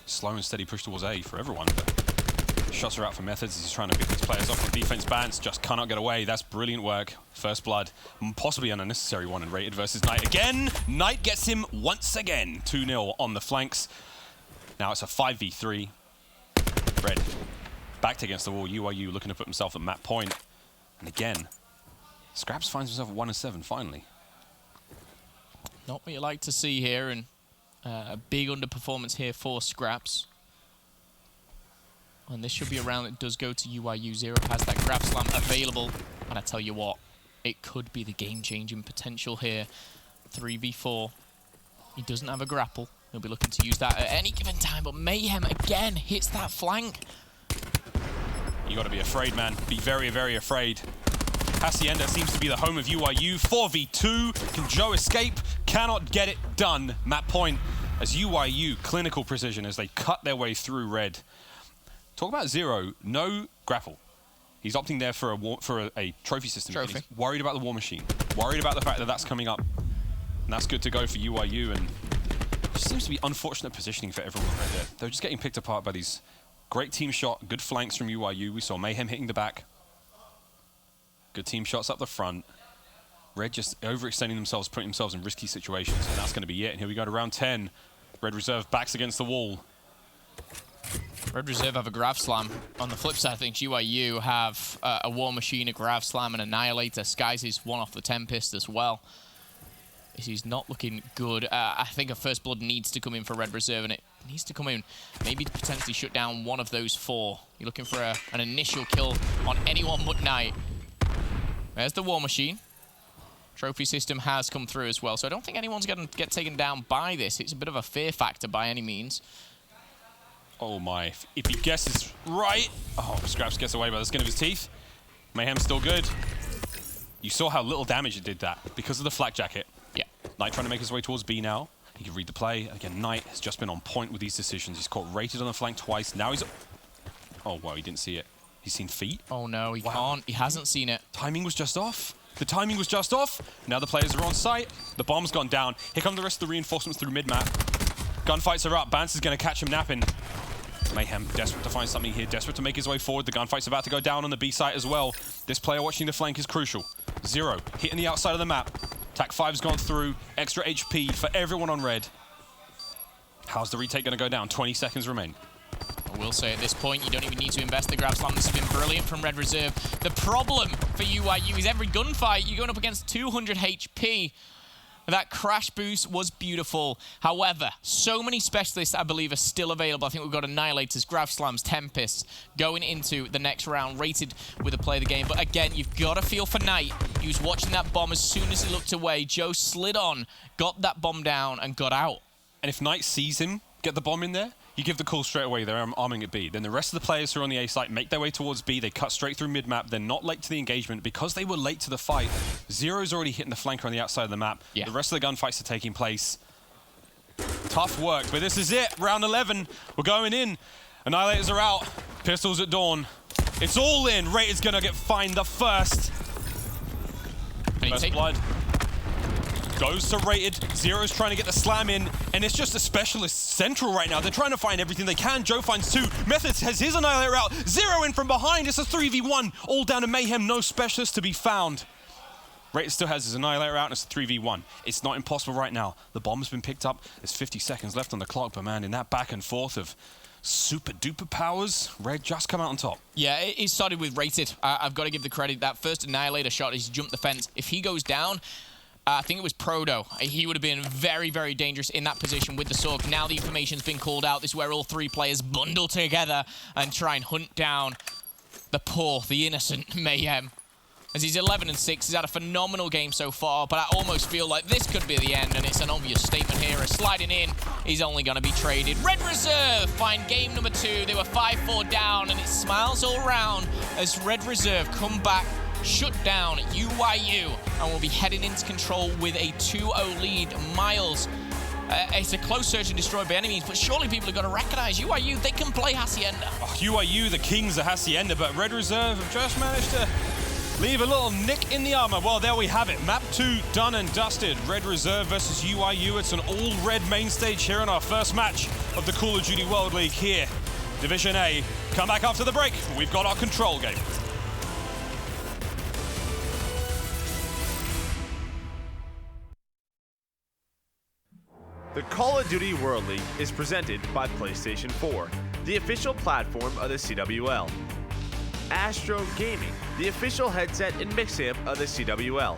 Slow and steady push towards A for everyone. But shots are out for Methods as he's trying to get these players off the defense bans. Just cannot get away. That's brilliant work. First blood. Possibly an unnecessary one in Rated versus Knight again. Knight gets him once again. 2-0 on the flanks. Now it's a 5v3. Red backed against the wall. UYU looking to put himself at map point. And again, Scraps finds himself at 1-7 finally. Not what you like to see here, and a big underperformance here for Scraps. And this should be a round that does go to UYU. Zero has that grab slam available, and I tell you what, it could be the game-changing potential here. 3v4. He doesn't have a grapple. He'll be looking to use that at any given time, but Mayhem again hits that flank. You got to be afraid, man. Be very, very afraid. Hacienda seems to be the home of UYU. 4v2. Can Joe escape? Cannot get it done. Map point as UYU clinical precision as they cut their way through Red. Talk about Zero. No grapple. He's opting there for a trophy system. Trophy. He's worried about the War Machine. Worried about the fact that that's coming up. And that's good to go for UYU. And it seems to be unfortunate positioning for everyone right there. They're just getting picked apart by these great team shot, good flanks from UYU. We saw Mayhem hitting the back. Good team shots up the front. Red just overextending themselves, putting themselves in risky situations, and that's going to be it. And here we go to round 10. Red Reserve backs against the wall. Red Reserve have a Grav Slam. On the flip side, I think UYU have a War Machine, a Grav Slam, and Annihilator. Skies is one off the Tempest as well. He's not looking good. I think a First Blood needs to come in for Red Reserve, and it needs to come in maybe to potentially shut down one of those 4. You're looking for an initial kill on anyone but Knight. There's the War Machine. Trophy system has come through as well, so I don't think anyone's going to get taken down by this. It's a bit of a fear factor by any means. Oh my, if he guesses right. Oh, Scraps gets away by the skin of his teeth. Mayhem's still good. You saw how little damage it did that because of the flak jacket. Yeah. Knight trying to make his way towards B now. He can read the play. Again, Knight has just been on point with these decisions. He's caught Rated on the flank twice. Now he's... Oh, wow, he didn't see it. He's seen feet. Oh no, he can't. He hasn't seen it. Timing was just off. The timing was just off. Now the players are on site. The bomb's gone down. Here come the rest of the reinforcements through mid-map. Gunfights are up. Bance is going to catch him napping. Mayhem desperate to find something here. Desperate to make his way forward. The gunfight's about to go down on the B site as well. This player watching the flank is crucial. Zero hitting the outside of the map. TAC 5's gone through. Extra HP for everyone on Red. How's the retake going to go down? 20 seconds remain. I will say at this point, you don't even need to invest the Grab Slam. This has been brilliant from Red Reserve. The problem for UYU is every gunfight, you're going up against 200 HP. That crash boost was beautiful. However, so many specialists, I believe, are still available. I think we've got Annihilators, Grav Slams, Tempests going into the next round, Rated with a play of the game. But again, you've got to feel for Knight. He was watching that bomb as soon as he looked away. Joe slid on, got that bomb down, and got out. And if Knight sees him get the bomb in there, you give the call straight away, they're arming at B. Then the rest of the players who are on the A site make their way towards B. They cut straight through mid-map. They're not late to the engagement. Because they were late to the fight, Zero's already hitting the flanker on the outside of the map. Yeah. The rest of the gunfights are taking place. Tough work, but this is it. Round 11. We're going in. Annihilators are out. Pistols at dawn. It's all in. Raid's going to find the first. First blood. Goes to Rated. Zero's trying to get the slam in, and it's just a specialist central right now. They're trying to find everything they can. Joe finds 2. Methods has his Annihilator out. Zero in from behind. It's a 3v1. All down to Mayhem. No specialist to be found. Rated still has his Annihilator out, and it's a 3v1. It's not impossible right now. The bomb's been picked up. There's 50 seconds left on the clock, but man, in that back and forth of super duper powers, Red just come out on top. Yeah, it started with Rated. I've got to give the credit. That first Annihilator shot, he's jumped the fence. If he goes down, I think it was Proto. He would have been very, very dangerous in that position with the Sorg. Now the information's been called out. This is where all 3 players bundle together and try and hunt down the poor, the innocent Mayhem. As he's 11-6, he's had a phenomenal game so far, but I almost feel like this could be the end, and it's an obvious statement here. Sliding in, he's only going to be traded. Red Reserve find game number 2. They were 5-4 down, and it smiles all around as Red Reserve come back, shut down UYU, and will be heading into control with a 2-0 lead. Miles, it's a close search and destroy by any means, but surely people have got to recognize UYU, they can play Hacienda. Oh, UYU, the kings of Hacienda, but Red Reserve have just managed to leave a little nick in the armor. Well, there we have it. Map 2 done and dusted. Red Reserve versus UYU. It's an all-red main stage here in our first match of the Call of Duty World League here. Division A. Come back after the break. We've got our control game. The Call of Duty World League is presented by PlayStation 4, the official platform of the CWL. Astro Gaming, the official headset and mix-amp of the CWL.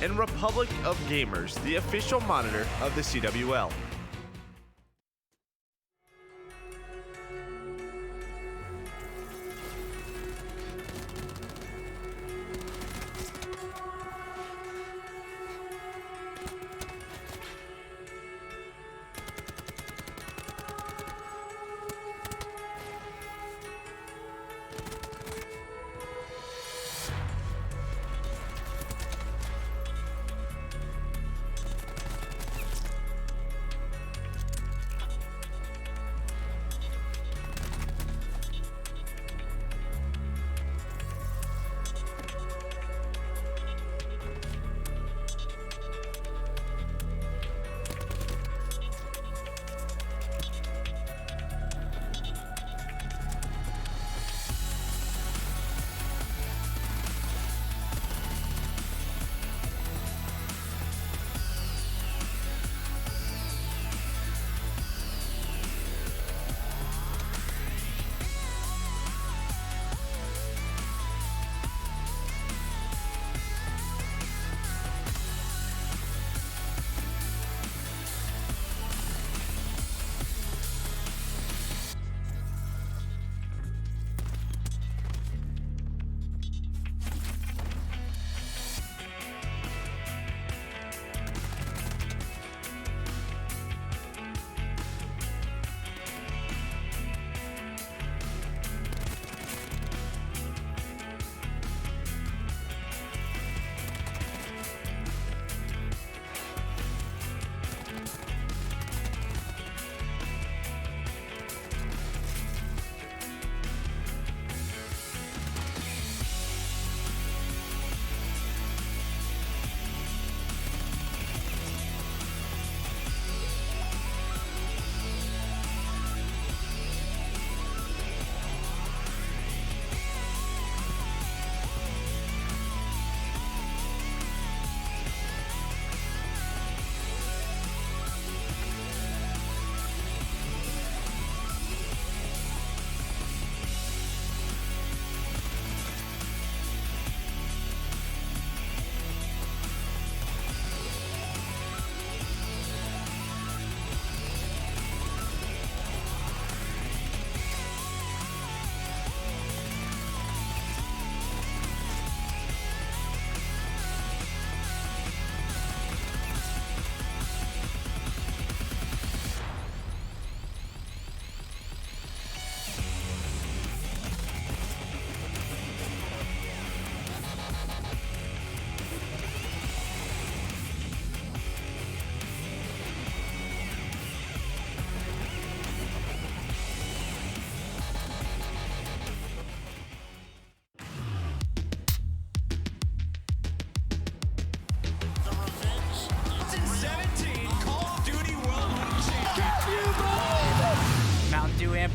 And Republic of Gamers, the official monitor of the CWL.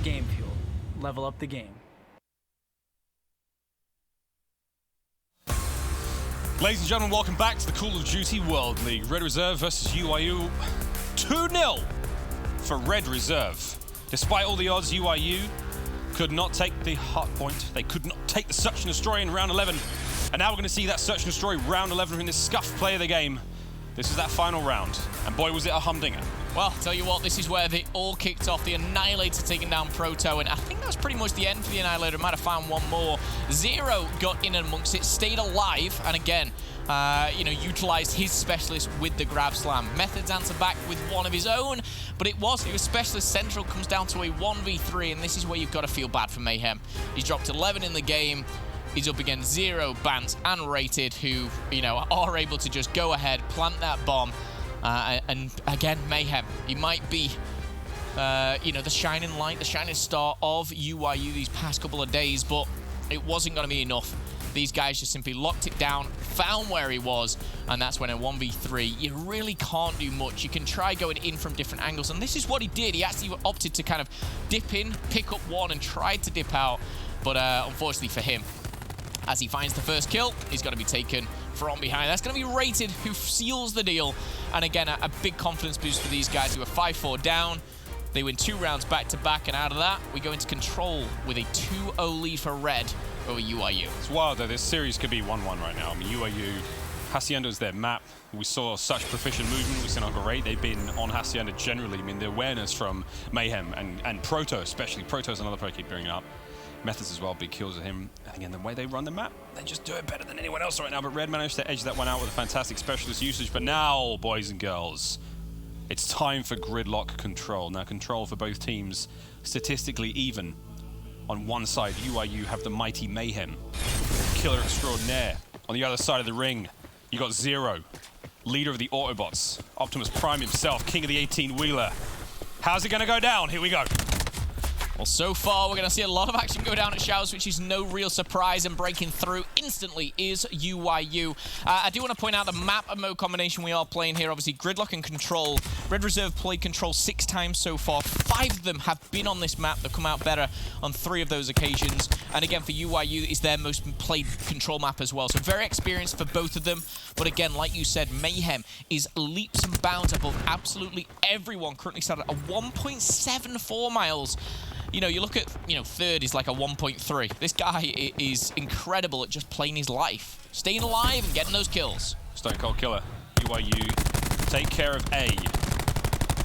Game Fuel. Level up the game. Ladies and gentlemen, welcome back to the Call of Duty World League. Red Reserve versus UYU. 2-0 for Red Reserve. Despite all the odds, UYU could not take the Hardpoint. They could not take the Search and Destroy in round 11. And now we're going to see that Search and Destroy round 11 in this scuffed play of the game. This is that final round. And boy, was it a humdinger. Well, tell you what, this is where they all kicked off. The Annihilator taking down Proto, and I think that was pretty much the end for the Annihilator. Might have found one more. Zero got in amongst it, stayed alive, and again, utilized his specialist with the grab slam. Methods answered back with one of his own, but it was specialist central, comes down to a 1v3, and this is where you've got to feel bad for Mayhem. He's dropped 11 in the game. He's up against Zero, Bant, and Rated, who, are able to just go ahead, plant that bomb. And again, Mayhem, he might be, the shining light, the shining star of UYU these past couple of days, but it wasn't going to be enough. These guys just simply locked it down, found where he was, and that's when a 1v3, you really can't do much. You can try going in from different angles, and this is what he did. He actually opted to kind of dip in, pick up one, and tried to dip out, but unfortunately for him, as he finds the first kill, he's going to be taken from behind. That's going to be Rated, who seals the deal. And again, a big confidence boost for these guys who are 5-4 down. They win 2 rounds back-to-back, and out of that, we go into control with a 2-0 lead for Red over UYU. It's wild, though. This series could be 1-1 right now. I mean, UYU, Hacienda is their map. We saw such proficient movement. We've seen how great they've been on Hacienda generally. I mean, the awareness from Mayhem and Proto, especially. Proto's another player I keep bringing up. Methods as well, big kills of him. And again, the way they run the map, they just do it better than anyone else right now. But Red managed to edge that one out with a fantastic specialist usage. But now, boys and girls, it's time for Gridlock control. Now, control for both teams, statistically even. On one side, UYU have the mighty Mayhem, killer extraordinaire. On the other side of the ring, you got Zero, leader of the Autobots, Optimus Prime himself, king of the 18-wheeler. How's it going to go down? Here we go. Well, so far, we're going to see a lot of action go down at Showers, which is no real surprise, and breaking through instantly is UYU. I do want to point out the map and mode combination we are playing here. Obviously, Gridlock and Control. Red Reserve played Control 6 times so far. 5 of them have been on this map. They've come out better on 3 of those occasions. And again, for UYU, it's their most played Control map as well. So very experienced for both of them. But again, like you said, Mayhem is leaps and bounds above absolutely everyone. Currently started at 1.74 miles. You look at, third is like a 1.3. This guy is incredible at just playing his life. Staying alive and getting those kills. Stone Cold Killer. UYU take care of A.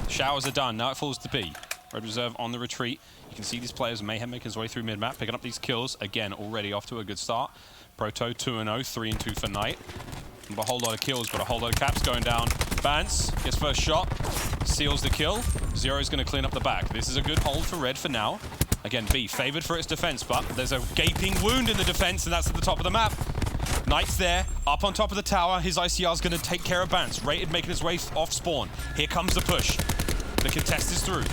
Showers are done. Now it falls to B. Red Reserve on the retreat. You can see these players, Mayhem making his way through mid-map, picking up these kills. Again, already off to a good start. Proto 2-0, 3-2 for Knight. A whole lot of kills, but a whole lot of caps going down. Bance gets first shot, seals the kill. Zero's going to clean up the back. This is a good hold for Red for now. Again, B favored for its defense, but there's a gaping wound in the defense, and that's at the top of the map. Knight's there, up on top of the tower. His ICR's going to take care of Bance. Rated making his way off spawn. Here comes the push. The contest is through.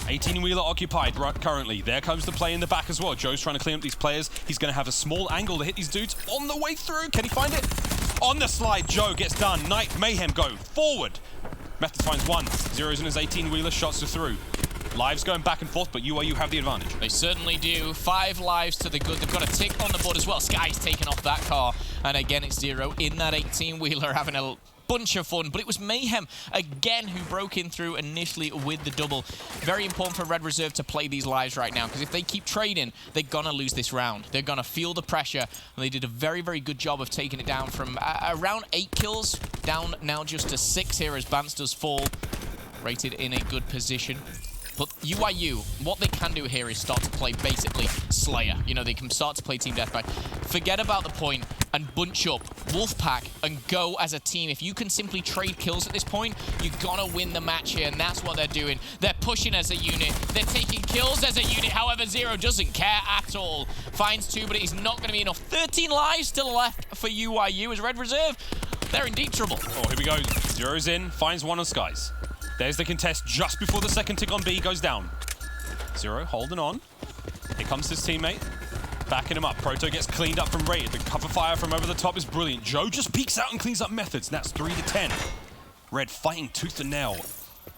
18-wheeler occupied currently. There comes the play in the back as well. Joe's trying to clean up these players. He's going to have a small angle to hit these dudes on the way through. Can he find it? On the slide, Joe gets done. Knight, Mayhem go forward. Methods finds one. Zero's in his 18-wheeler, shots are through. Lives going back and forth, but UYU have the advantage. They certainly do. 5 lives to the good. They've got a tick on the board as well. Sky's taken off that car. And again, it's Zero in that 18-wheeler having a bunch of fun, but it was Mayhem again who broke in through initially with the double. Very important for Red Reserve to play these lives right now, because if they keep trading, they're gonna lose this round. They're gonna feel the pressure, and they did a very, very good job of taking it down from around 8 kills, down now just to 6 here as Bance does fall. Rated in a good position. But UYU, what they can do here is start to play basically Slayer. They can start to play Team Deathmatch. Forget about the point and bunch up, Wolfpack, and go as a team. If you can simply trade kills at this point, you're gonna win the match here, and that's what they're doing. They're pushing as a unit. They're taking kills as a unit. However, Zero doesn't care at all. Finds 2, but it is not gonna be enough. 13 lives still left for UYU as Red Reserve. They're in deep trouble. Oh, here we go. Zero's in, finds one on Skies. There's the contest just before the second tick on B goes down. Zero holding on. Here comes his teammate. Backing him up. Proto gets cleaned up from Rated. The cover fire from over the top is brilliant. Joe just peeks out and cleans up Methods. And that's 3-10. Red fighting tooth and nail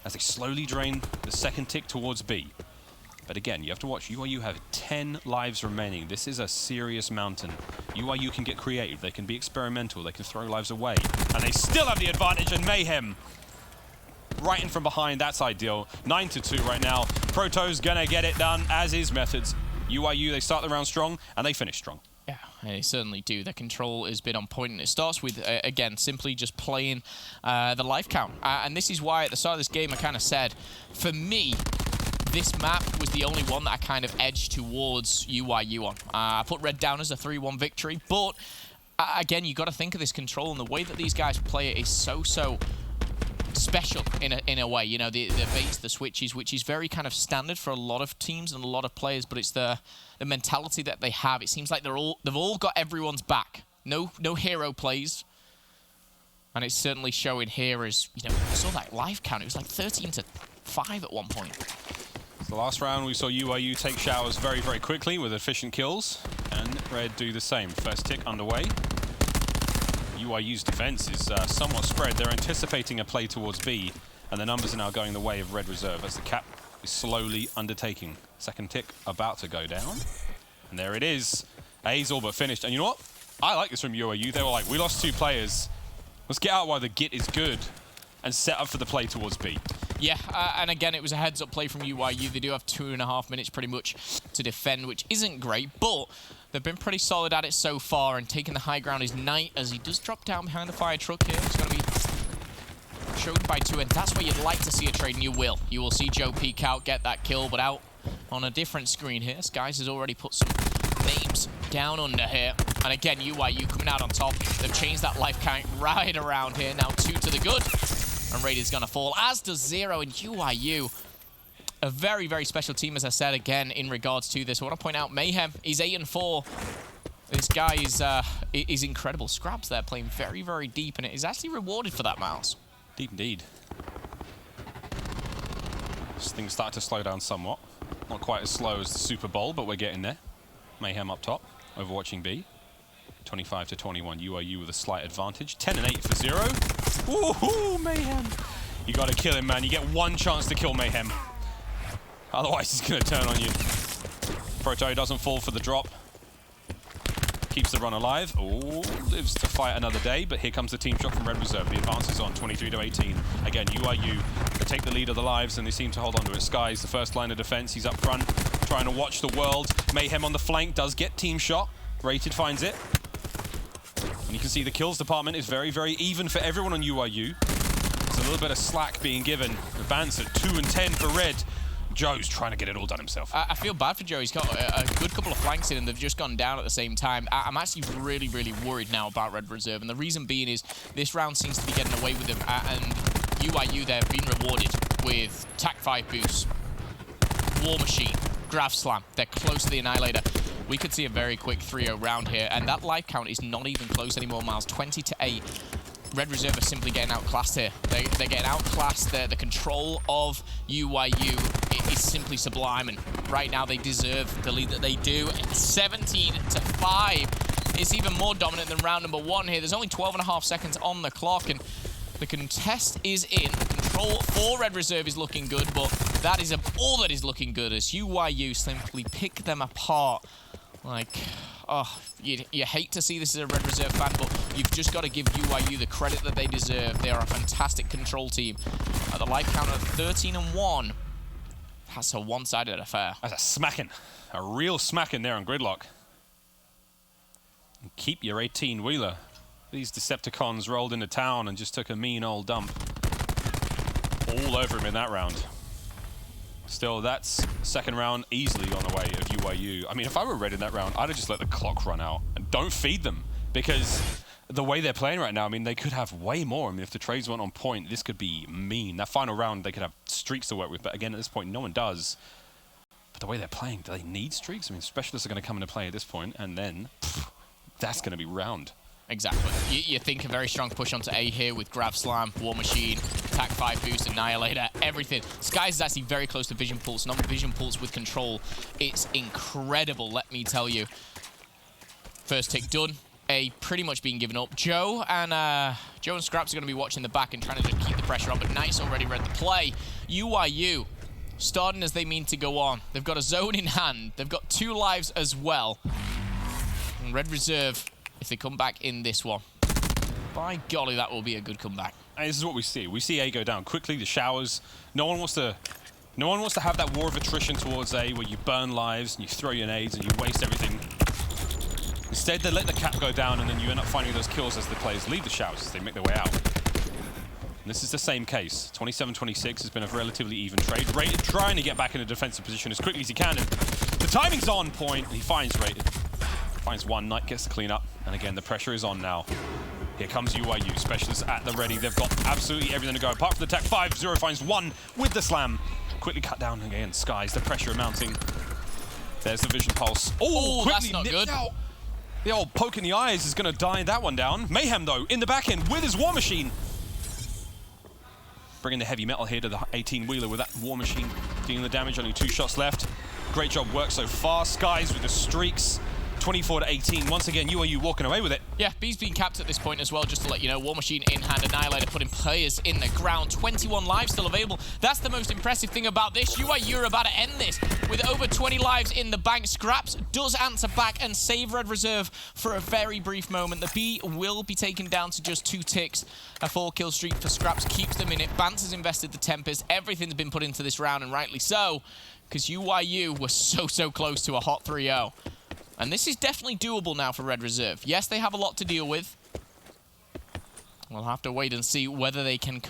as they slowly drain the second tick towards B. But again, you have to watch. UYU have 10 lives remaining. This is a serious mountain. UYU can get creative. They can be experimental. They can throw lives away. And they still have the advantage. And Mayhem right in from behind. That's ideal. 9-2 right now. Proto's going to get it done, as is Methods. UYU, they start the round strong, and they finish strong. Yeah, they certainly do. The control has been on point, and it starts with, again, simply just playing the life count. And this is why at the start of this game I kind of said, for me, this map was the only one that I kind of edged towards UYU on. I put Red down as a 3-1 victory, but again, you got to think of this control, and the way that these guys play it is so special in a way. You know, the baits, the switches, which is very kind of standard for a lot of teams and a lot of players, but it's the mentality that they have. It seems like they've all got everyone's back. No hero plays. And it's certainly showing here as, you know, we saw that life count. It was like 13-5 at one point. The last round, we saw UYU take showers very, very quickly with efficient kills, and Red do the same. First tick underway. UYU's defense is somewhat spread. They're anticipating a play towards B, and the numbers are now going the way of Red Reserve as the cap is slowly undertaking. Second tick about to go down, and there it is. A's all but finished. And you know what? I like this from UYU. They were like, we lost 2 players. Let's get out while the git is good and set up for the play towards B. Yeah, and again, it was a heads-up play from UYU. They do have 2.5 minutes pretty much to defend, which isn't great, but they've been pretty solid at it so far, and taking the high ground is Knight as he does drop down behind the fire truck here. He's going to be choked by 2, and that's where you'd like to see a trade, and you will. You will see Joe peek out, get that kill, but out on a different screen here. Skies has already put some names down under here. And again, UYU coming out on top. They've changed that life count right around here. Now 2 to the good. And Raiders going to fall, as does Zero. And UYU, a very, very special team, as I said, again, in regards to this. I want to point out Mayhem. He's 8-4. This guy is incredible. Scraps there playing very, very deep. And it is actually rewarded for that, Miles. Deep indeed. Things start to slow down somewhat. Not quite as slow as the Super Bowl, but we're getting there. Mayhem up top, overwatching B. 25-21, UYU with a slight advantage. 10-8 for Zero. Woohoo, Mayhem. You gotta kill him, man. You get one chance to kill Mayhem. Otherwise, he's gonna turn on you. Proto doesn't fall for the drop. Keeps the run alive. Oh, lives to fight another day, but here comes the team shot from Red Reserve. The advance is on, 23-18. Again, UYU, they take the lead of the lives, and they seem to hold on to it. Skies, the first line of defense. He's up front, trying to watch the world. Mayhem on the flank does get team shot. Rated finds it. And you can see the kills department is very, very even for everyone on UYU. There's a little bit of slack being given. The band's at 2 and 10 for Red. Joe's trying to get it all done himself. I feel bad for Joe. He's got a good couple of flanks in, and they've just gone down at the same time. I'm actually really, really worried now about Red Reserve, and the reason being is this round seems to be getting away with them, and UYU, they've been rewarded with TAC 5 boosts, War Machine, Grav Slam. They're close to the Annihilator. We could see a very quick 3-0 round here, and that life count is not even close anymore, Miles. 20-8. Red Reserve are simply getting outclassed here. They're getting outclassed. The control of UYU is simply sublime, and right now they deserve the lead that they do. 17-5. It's even more dominant than round number 1 here. There's only 12.5 seconds on the clock, and the contest is in. Control for Red Reserve is looking good, but that is all that is looking good as UYU simply pick them apart. Like, oh, you hate to see this as a Red Reserve fan, but you've just got to give UYU the credit that they deserve. They are a fantastic control team. At the life count of 13-1, that's a one-sided affair. That's a smacking. A real smacking there on Gridlock. And keep your 18-wheeler. These Decepticons rolled into town and just took a mean old dump. All over him in that round. Still, that's second round easily on the way of UYU. I mean, if I were Red in that round, I'd have just let the clock run out. And don't feed them, because the way they're playing right now, I mean, they could have way more. I mean, if the trades weren't on point, this could be mean. That final round, they could have streaks to work with. But again, at this point, no one does. But the way they're playing, do they need streaks? I mean, specialists are going to come into play at this point, and then that's going to be round. Exactly. You think a very strong push onto A here with Grav Slam, War Machine, TAC 5 boost, Annihilator, everything. Skies is actually very close to Vision Pulse, not Vision Pulse with control. It's incredible, let me tell you. First tick done. A pretty much being given up. Joe and Scraps are going to be watching the back and trying to just keep the pressure on, but Knight's already read the play. UYU starting as they mean to go on. They've got a zone in hand. They've got 2 lives as well. And Red Reserve, if they come back in this one, by golly, that will be a good comeback. And this is what we see. We see A go down quickly, the showers. No one wants to have that war of attrition towards A where you burn lives and you throw your nades and you waste everything. Instead, they let the cap go down and then you end up finding those kills as the players leave the showers as they make their way out. And this is the same case. 27-26 has been a relatively even trade. Rated trying to get back in a defensive position as quickly as he can. And the timing's on point. He finds Rated. Finds one. Knight gets the clean up. And again, the pressure is on now. Here comes UYU. Specialists at the ready. They've got absolutely everything to go. Apart from the tech, 5-0 finds one with the slam. Quickly cut down again. Skies, the pressure mounting. There's the vision pulse. Oh, that's not good. Out. The old poke in the eyes is going to die that one down. Mayhem, though, in the back end with his War Machine. Bringing the heavy metal here to the 18-wheeler with that War Machine. Dealing the damage, only 2 shots left. Great job work so far. Skies with the streaks. 24-18. Once again, UYU walking away with it. Yeah, B's being capped at this point as well, just to let you know. War Machine in hand, Annihilator putting players in the ground. 21 lives still available. That's the most impressive thing about this. UYU are about to end this with over 20 lives in the bank. Scraps does answer back and save Red Reserve for a very brief moment. The B will be taken down to just 2 ticks. A 4-kill streak for Scraps keeps them in it. Bance has invested the Tempest. Everything's been put into this round, and rightly so, because UYU was so close to a hot 3-0. And this is definitely doable now for Red Reserve. Yes, they have a lot to deal with. We'll have to wait and see whether they can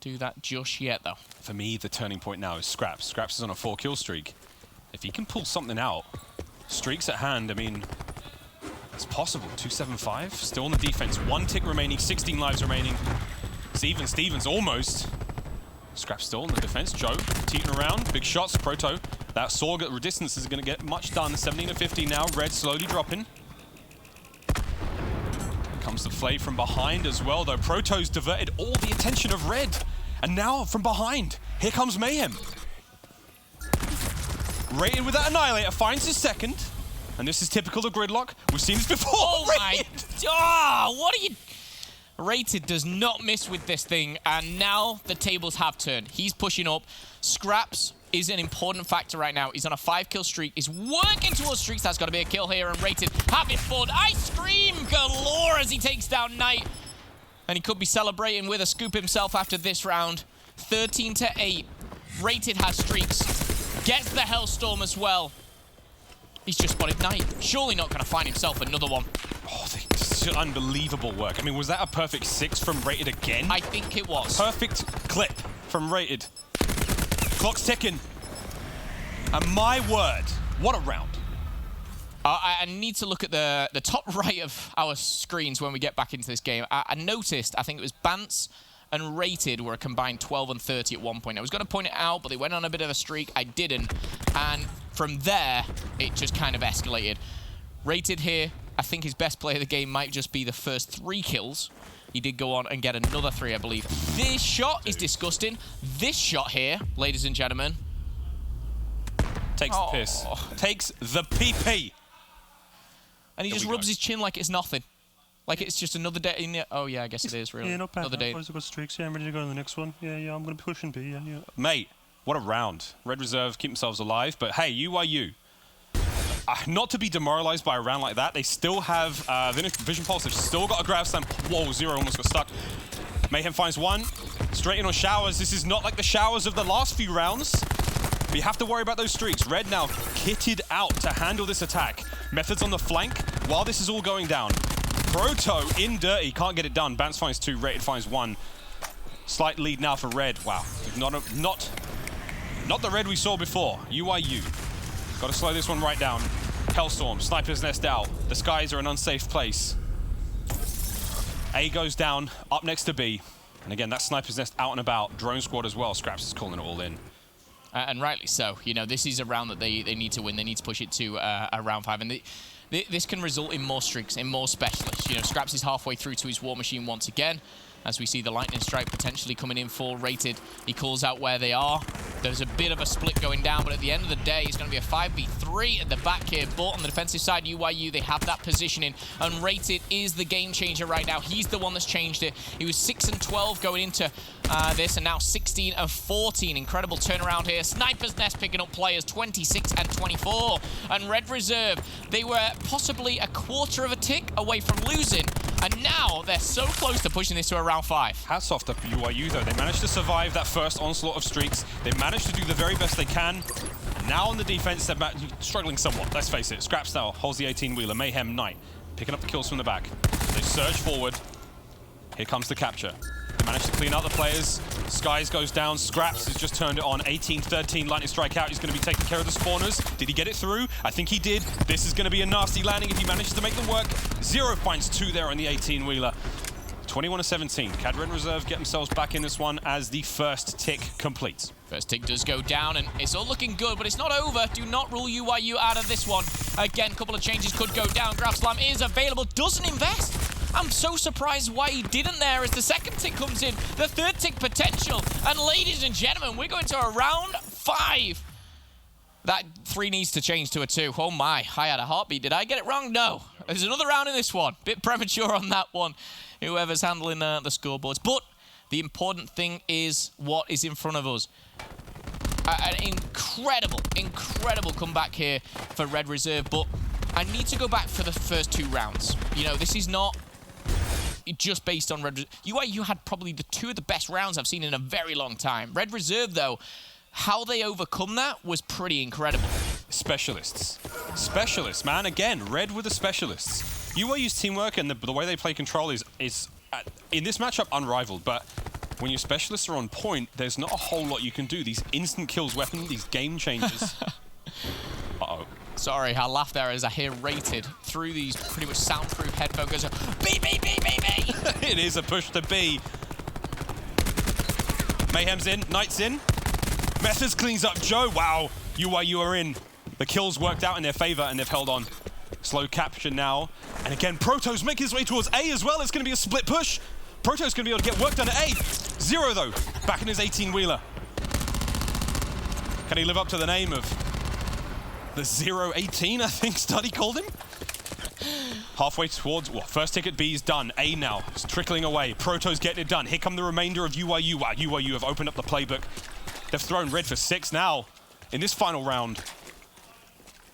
do that just yet, though. For me, the turning point now is Scraps. Scraps is on a 4-kill streak. If he can pull something out, streaks at hand, I mean, it's possible. 275, still on the defense. 1 tick remaining, 16 lives remaining. It's Stevens almost. Scraps still on the defense. Joe teeting around. Big shots. Proto. That Sorg at distance is going to get much done. 17-50 now. Red slowly dropping. Comes the play from behind as well, though. Proto's diverted all the attention of Red. And now from behind, here comes Mayhem. Rated with that Annihilator. Finds his second. And this is typical of Gridlock. We've seen this before. Oh my... Oh, what are you... Rated does not miss with this thing, and now the tables have turned. He's pushing up. Scraps is an important factor right now. He's on a 5-kill streak. He's working towards streaks. That's got to be a kill here, and Rated having fun. Ice cream galore as he takes down Knight. And he could be celebrating with a scoop himself after this round. 13-8. Rated has streaks. Gets the Hellstorm as well. He's just spotted Knight. Surely not going to find himself another one. Oh, this is unbelievable work. I mean, was that a perfect 6 from Rated again? I think it was. Perfect clip from Rated. Clock's ticking. And my word, what a round. I need to look at the top right of our screens when we get back into this game. I noticed, I think it was Bance and Rated were a combined 12 and 30 at one point. I was going to point it out, but they went on a bit of a streak. I didn't. And from there, it just kind of escalated. Rated here, I think his best play of the game might just be the first 3 kills. He did go on and get another 3, I believe. This shot is disgusting. This shot here, ladies and gentlemen. Takes the piss. Takes the PP. And he just rubs his chin like it's nothing. Like it's just another day in the... Oh, yeah, I guess it is, really. Yeah, not bad. Another day. I've got streaks. Yeah, I'm ready to go to the next one. Yeah, I'm going to be pushing B. Yeah. Mate, what a round. Red Reserve keep themselves alive. But hey, UYU. Not to be demoralized by a round like that. They still have Vision Pulse. They've still got a grab slam. Whoa, Zero almost got stuck. Mayhem finds one. Straight in on showers. This is not like the showers of the last few rounds. But you have to worry about those streaks. Red now kitted out to handle this attack. Methods on the flank while this is all going down. Proto in dirty. Can't get it done. Bance finds 2. Rated finds 1. Slight lead now for Red. Wow. Not the Red we saw before. UYU. Got to slow this one right down. Hellstorm, Sniper's Nest out. The skies are an unsafe place. A goes down, up next to B. And again, that Sniper's Nest out and about. Drone squad as well. Scraps is calling it all in. And rightly so. You know, this is a round that they need to win. They need to push it to a round 5. And this can result in more streaks, in more specialists. You know, Scraps is halfway through to his War Machine once again. as we see the lightning strike potentially coming in full rated. He calls out where they are. There's a bit of a split going down, but at the end of the day, it's going to be a 5v3 at the back here. But on the defensive side, UYU, they have that positioning, and rated is the game changer right now. He's the one that's changed it. He was 6-12 going into this, and now 16-14. Incredible turnaround here. Sniper's Nest picking up players 26-24. And Red Reserve, they were possibly a quarter of a tick away from losing, and now they're so close to pushing this to around 5. Hats off to UYU, though. They managed to survive that first onslaught of streaks. They managed to do the very best they can. Now on the defense, they're struggling somewhat. Let's face it. Scraps now holds the 18-wheeler. Mayhem, Knight, picking up the kills from the back. They surge forward. Here comes the capture. They managed to clean out the players. Skies goes down. Scraps has just turned it on. 18-13, lightning strike out. He's going to be taking care of the spawners. Did he get it through? I think he did. This is going to be a nasty landing if he manages to make them work. 0 finds 2 there on the 18-wheeler. 21-17. Cad Red Reserve get themselves back in this one as the first tick completes. First tick does go down, and it's all looking good, but it's not over. Do not rule UYU out of this one. Again, a couple of changes could go down. Grab Slam is available. Doesn't invest. I'm so surprised why he didn't there as the second tick comes in. The third tick potential. And ladies and gentlemen, we're going to a round 5. That 3 needs to change to a 2. Oh my, I had a heartbeat. Did I get it wrong? No. There's another round in this one. Bit premature on that one, whoever's handling the scoreboards. But the important thing is what is in front of us. An incredible comeback here for Red Reserve. But I need to go back for the first 2 rounds. You know, this is not just based on Red Reserve. UYU had probably 2 of the best rounds I've seen in a very long time. Red Reserve, though, how they overcome that was pretty incredible. Specialists. Specialists, man. Again, Red with the specialists. UYU's teamwork and the way they play control is in this matchup, unrivaled. But when your specialists are on point, there's not a whole lot you can do. These instant kills weapon, these game changers. Uh-oh. Sorry, I laughed there as I hear rated through these pretty much soundproof headphone goes, B, B, B, B, B. It is a push to B. Mayhem's in, Knight's in. Methods cleans up Joe. Wow, UYU are in. The kills worked out in their favor and they've held on. Slow capture now. And again, Proto's making his way towards A as well. It's going to be a split push. Proto's going to be able to get work done at A. 0, though, back in his 18-wheeler. Can he live up to the name of the 0-18, I think Study called him? Halfway towards, well, first ticket B is done. A now, it's trickling away. Proto's getting it done. Here come the remainder of UYU. Wow, UYU have opened up the playbook. They've thrown Red for 6 now in this final round.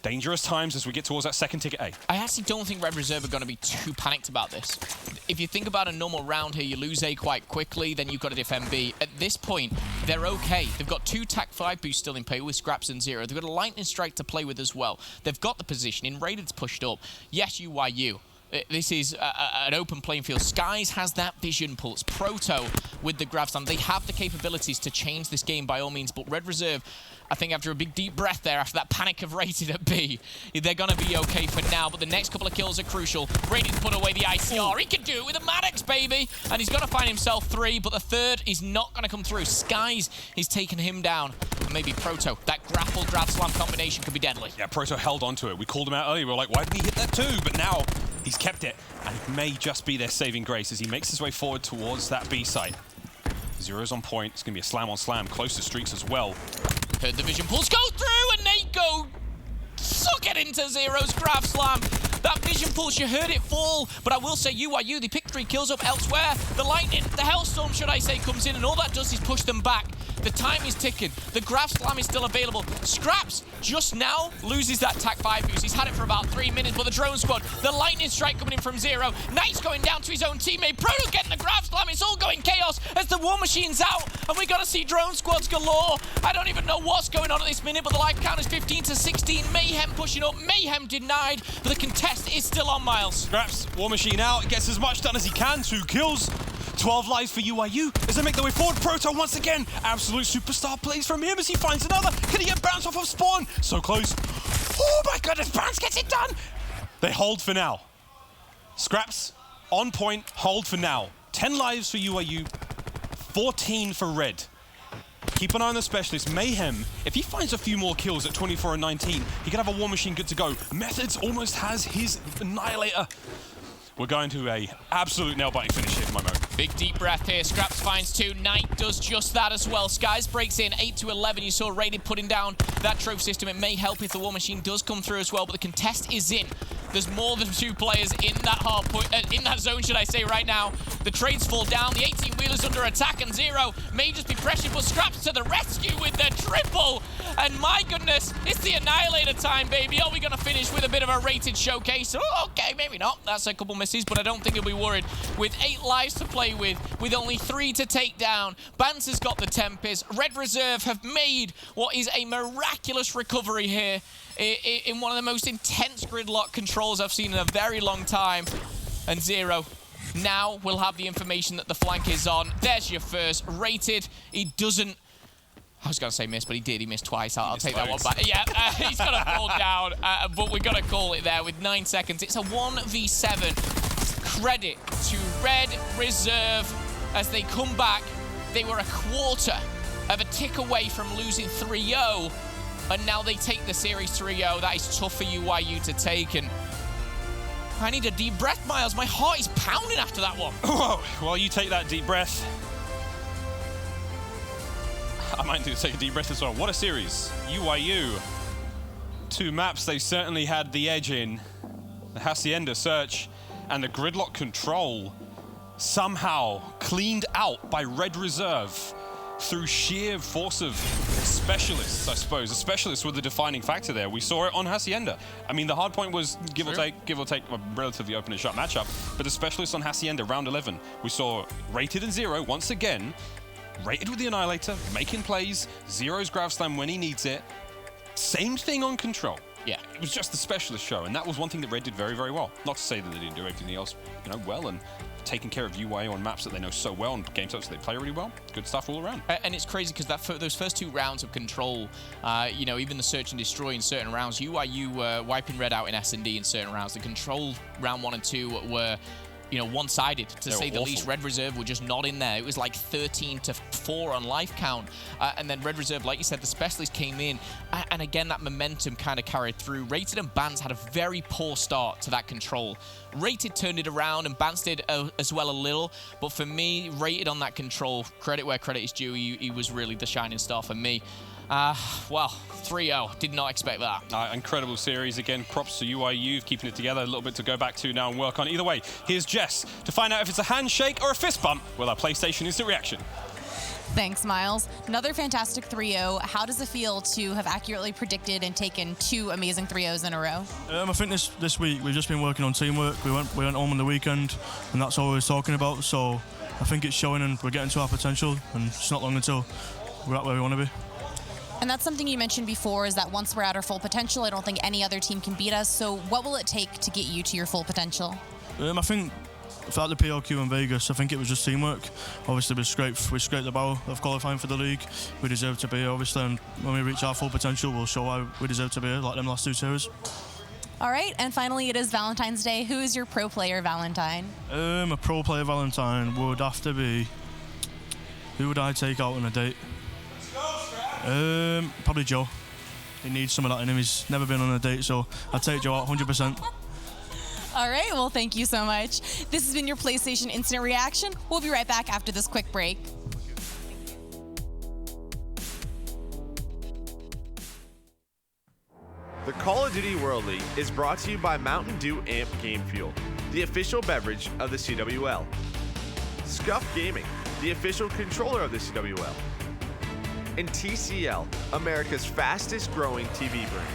Dangerous times as we get towards that second ticket A. I actually don't think Red Reserve are going to be too panicked about this. If you think about a normal round here, you lose A quite quickly, then you've got to defend B. At this point, they're okay. They've got 2 TAC 5 boosts still in play with Scraps and 0. They've got a lightning strike to play with as well. They've got the positioning. Raided's pushed up. Yes, UYU. This is an open playing field. Skies has that vision pulse. Proto with the grab slam. They have the capabilities to change this game by all means, but Red Reserve, I think after a big deep breath there, after that panic of Rated at B, they're going to be okay for now, but the next couple of kills are crucial. Rated put away the ICR. He can do it with a Maddox, baby, and he's going to find himself 3, but the third is not going to come through. Skies is taking him down, and maybe Proto. That grapple grab slam combination could be deadly. Yeah, Proto held onto it. We called him out earlier. We were like, why didn't he hit that too? But now he's kept it, and it may just be their saving grace as he makes his way forward towards that B site. 0's on point. It's going to be a slam on slam. Close to streaks as well. Heard the vision pulse go through, and Nate go suck it into 0's grab slam. That vision pulse, you heard it fall, but I will say UYU, they picked 3 kills up elsewhere. The lightning, the hellstorm, should I say, comes in, and all that does is push them back. The time is ticking. The grab slam is still available. Scraps just now loses that TAC 5 boost. He's had it for about 3 minutes, but the drone squad, the lightning strike coming in from 0. Knight's going down to his own teammate. Proto getting the grab slam. It's all going chaos as the war machine's out, and we got to see drone squads galore. I don't even know what's going on at this minute, but the life count is 15-16. Mayhem pushing up. Mayhem denied, but the contest is still on, Miles. Scraps, war machine out. Gets as much done as he can. 2 kills. 12 lives for UYU as they make their way forward. Proto once again. Absolute superstar plays from him as he finds another. Can he get bounced off of spawn? So close. Oh my goodness, Bounce gets it done. They hold for now. Scraps on point, hold for now. 10 lives for UYU, 14 for Red. Keep an eye on the specialist. Mayhem, if he finds a few more kills at 24 and 19, he could have a war machine good to go. Methods almost has his Annihilator. We're going to a absolute nail-biting finish here for my mode. Big deep breath here. Scraps finds 2. Knight does just that as well. Skies breaks in 8 to 11. You saw Rated putting down that trophy system. It may help if the War Machine does come through as well, but the contest is in. There's more than 2 players in that hard point, in that zone, should I say, right now. The trades fall down. The 18-wheeler's under attack, and Zero may just be pressured, but Scraps to the rescue with the triple. And my goodness, it's the Annihilator time, baby. Are we going to finish with a bit of a Rated showcase? Oh, okay, maybe not. That's a couple misses, but I don't think he'll be worried. With 8 lives to play with only 3 to take down, Bance has got the Tempest. Red Reserve have made what is a miraculous recovery here in one of the most intense Gridlock controls I've seen in a very long time. And Zero now will have the information that the flank is on. There's your first. Rated. He doesn't... I was going to say miss, but he did. He missed twice. I'll take that one back. Yeah, he's going to fall down, but we're going to call it there with 9 seconds. It's a 1v7. Credit to Red Reserve as they come back. They were a quarter of a tick away from losing 3-0. And now they take the series 3-0. That is tough for UYU to take. And I need a deep breath, Miles. My heart is pounding after that one. Well, you take that deep breath. I might need to take a deep breath as well. What a series. UYU. 2 maps they certainly had the edge in. The Hacienda Search and the Gridlock Control somehow cleaned out by Red Reserve through sheer force of specialists, I suppose. The specialists were the defining factor there. We saw it on Hacienda. I mean, the Hardpoint was, give or take, a relatively open and shut matchup, but the specialists on Hacienda, round 11, we saw Rated and Zero once again, Rated with the Annihilator, making plays, Zero's Grav Slam when he needs it. Same thing on Control. Yeah. It was just the specialist show, and that was one thing that Red did very, very well. Not to say that they didn't do everything else, well, and taking care of UYU on maps that they know so well and game types that they play really well. Good stuff all around. And it's crazy because those first 2 rounds of Control, even the Search and Destroy in certain rounds, UYU were wiping Red out in S&D in certain rounds. The Control round 1 and 2 were one-sided, to say the least. Red Reserve were just not in there. It was like 13-4 on life count. And then Red Reserve, like you said, the specialists came in. And again, that momentum kind of carried through. Rated and Bance had a very poor start to that Control. Rated turned it around, and Bance did as well a little. But for me, Rated on that Control, credit where credit is due, he was really the shining star for me. Well, 3-0. Did not expect that. Incredible series. Again, props to UYU keeping it together. A little bit to go back to now and work on. Either way, here's Jess to find out if it's a handshake or a fist bump with our PlayStation Instant Reaction. Thanks, Miles. Another fantastic 3-0. How does it feel to have accurately predicted and taken 2 amazing 3-0s in a row? I think this week we've just been working on teamwork. We went home on the weekend, and that's all we were talking about. So I think it's showing, and we're getting to our potential, and it's not long until we're at where we want to be. And that's something you mentioned before, is that once we're at our full potential, I don't think any other team can beat us. So what will it take to get you to your full potential? I think throughout the PLQ in Vegas, I think it was just teamwork. Obviously, we scraped the bow of qualifying for the league. We deserve to be here, obviously, and when we reach our full potential, we'll show why we deserve to be here, like them last 2 series. All right, and finally, it is Valentine's Day. Who is your pro player Valentine? A pro player Valentine would have to be... Who would I take out on a date? Probably Joe. He needs some of that in him. He's never been on a date, so I'd take Joe out 100%. All right, well, thank you so much. This has been your PlayStation Instant Reaction. We'll be right back after this quick break. The Call of Duty World League is brought to you by Mountain Dew Amp Game Fuel, the official beverage of the CWL. Scuff Gaming, the official controller of the CWL. And TCL, America's fastest growing TV brand.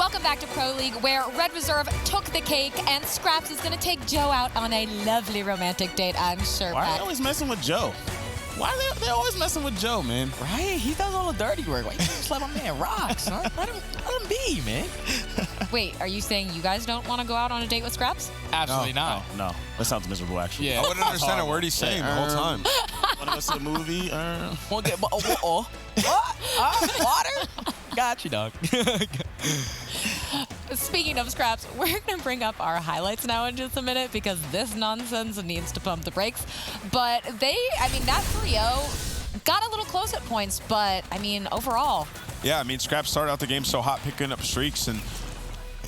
Welcome back to Pro League, where Red Reserve took the cake, and Scraps is going to take Joe out on a lovely romantic date, I'm sure. Why are Pat. they always messing with Joe? Why are they always messing with Joe, man? Right? He does all the dirty work. Why you just let my man rock, son? Let him be, man. Wait, are you saying you guys don't want to go out on a date with Scraps? Absolutely not. No, that sounds miserable, actually. Yeah. I wouldn't understand a word he's saying the whole time. Want to go see a movie? Won't get what? Water? Got you, dog. Speaking of Scraps, we're going to bring up our highlights now in just a minute because this nonsense needs to pump the brakes. But that 3-0 got a little close at points, but, overall. Yeah, Scraps started out the game so hot, picking up streaks, and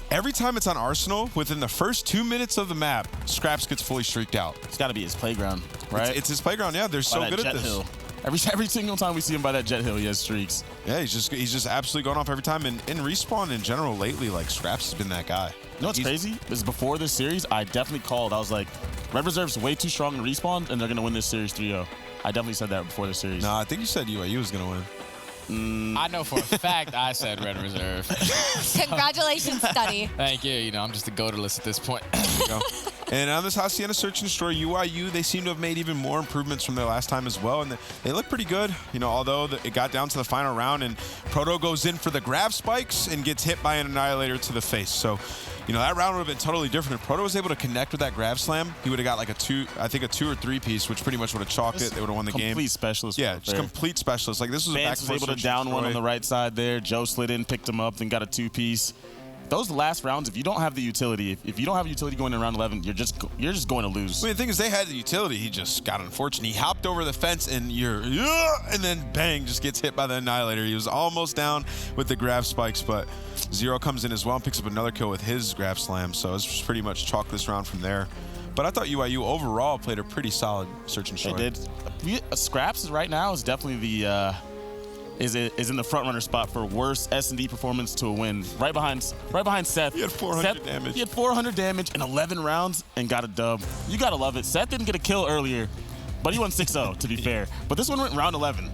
every time it's on Arsenal, within the first 2 minutes of the map, Scraps gets fully streaked out. It's got to be his playground, right? It's his playground, yeah. They're so good at this. Hill. Every single time we see him by that jet hill, he has streaks. Yeah, he's just absolutely going off every time. And in Respawn in general lately, like, Scraps has been that guy. You know what's crazy? Is before this series, I definitely called. I was like, Red Reserve's way too strong in Respawn, and they're going to win this series 3-0. I definitely said that before the series. No, I think you said UYU was going to win. I know for a fact I said Red Reserve. Congratulations, Study. Thank you. I'm just a go-to-list at this point. There you go. And on this Hacienda Search and Destroy, UYU, they seem to have made even more improvements from their last time as well. And they look pretty good, although it got down to the final round and Proto goes in for the grab spikes and gets hit by an Annihilator to the face. So, that round would have been totally different. If Proto was able to connect with that grab slam, he would have got like a 2 or 3 piece, which pretty much would have chalked it. They would have won the game. Complete specialist. Yeah, just complete specialist. Like, this was Vance a was able to down one on the right side there. Joe slid in, picked him up, then got a 2-piece. Those last rounds, if you don't have the utility, if you don't have utility going in round 11, you're just going to lose. The thing is, they had the utility. He just got unfortunate. He hopped over the fence and and then bang, just gets hit by the Annihilator. He was almost down with the grab spikes, but Zero comes in as well and picks up another kill with his grab slam. So it's just pretty much chalk this round from there. But I thought UYU overall played a pretty solid search and destroy. They did. Scraps right now is definitely the is in the front runner spot for worst S&D performance to a win. Right behind Seth. He had 400 damage. He had 400 damage in 11 rounds and got a dub. You gotta love it. Seth didn't get a kill earlier, but he won 6-0 to be fair. But this one went round 11,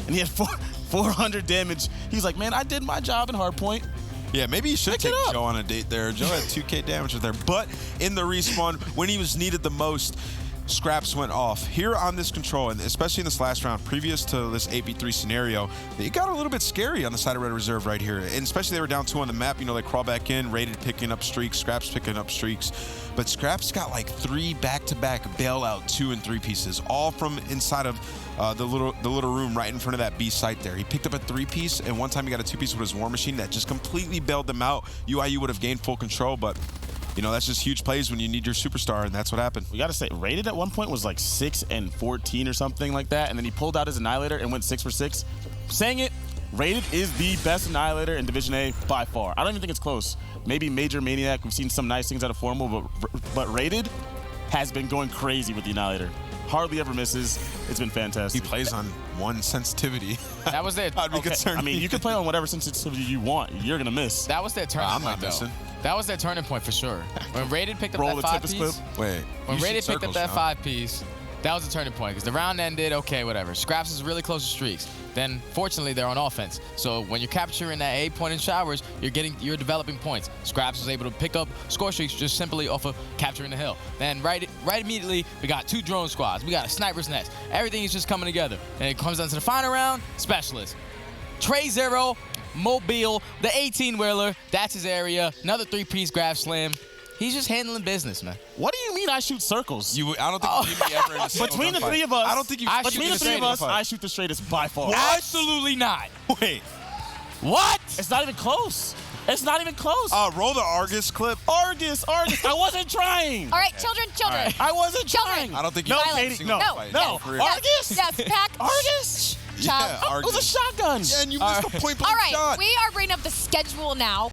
and he had 400 damage. He's like, man, I did my job in Hardpoint. Yeah, maybe you should take Joe on a date there. Joe had 2K damage there. But in the respawn, when he was needed the most, Scraps went off. Here on this control, and especially in this last round, previous to this 8v3 scenario, it got a little bit scary on the side of Red Reserve right here. And especially they were down 2 on the map. They crawl back in, Rated picking up streaks, Scraps picking up streaks. But Scraps got like 3 back-to-back bailout 2 and 3 pieces, all from inside of the little room right in front of that B site there. He picked up a 3-piece, and one time he got a 2-piece with his War Machine that just completely bailed them out. UYU would have gained full control, but that's just huge plays when you need your superstar, and that's what happened. We got to say, Rated at one point was like 6 and 14 or something like that, and then he pulled out his Annihilator and went 6 for 6. Saying it, Rated is the best Annihilator in Division A by far. I don't even think it's close. Maybe Major Maniac. We've seen some nice things out of Formal, but Rated has been going crazy with the Annihilator. Hardly ever misses. It's been fantastic. He plays on 1 sensitivity. That was their. I'd be concerned. You can play on whatever sensitivity you want. You're gonna miss. That was their turning point. I'm not missing. That was their turning point for sure. When Rated picked up Roll that the 5-piece. Wait. When Rated picked up that 5-piece, that was a turning point because the round ended. Okay, whatever. Scraps is really close to streaks. Then, fortunately, they're on offense. So when you're capturing that 8-point in showers, you're developing points. Scraps was able to pick up score streaks just simply off of capturing the hill. Then right immediately, we got 2 drone squads. We got a sniper's nest. Everything is just coming together. And it comes down to the final round, specialist. Trey Zero, Mobile, the 18-wheeler. That's his area. Another 3-piece grab slam. He's just handling business, man. What do you mean I shoot circles? I don't think you've seen me ever in a single Between the gunfight. 3 of us, I don't think you've between the 3 of us, I shoot the straightest by far. Absolutely not. Wait. What? It's not even close. It's not even close. Roll the Argus clip. Argus. I wasn't trying. All right, children. right. I wasn't Children. trying. I don't think No, you've Katie, seen no. a single fight in your career. Argus? Yes, Pack. Argus? Child. Yeah, It was a Argus. shotgun. Yeah, and you missed the point blank All right, shot. we are bringing up the schedule now.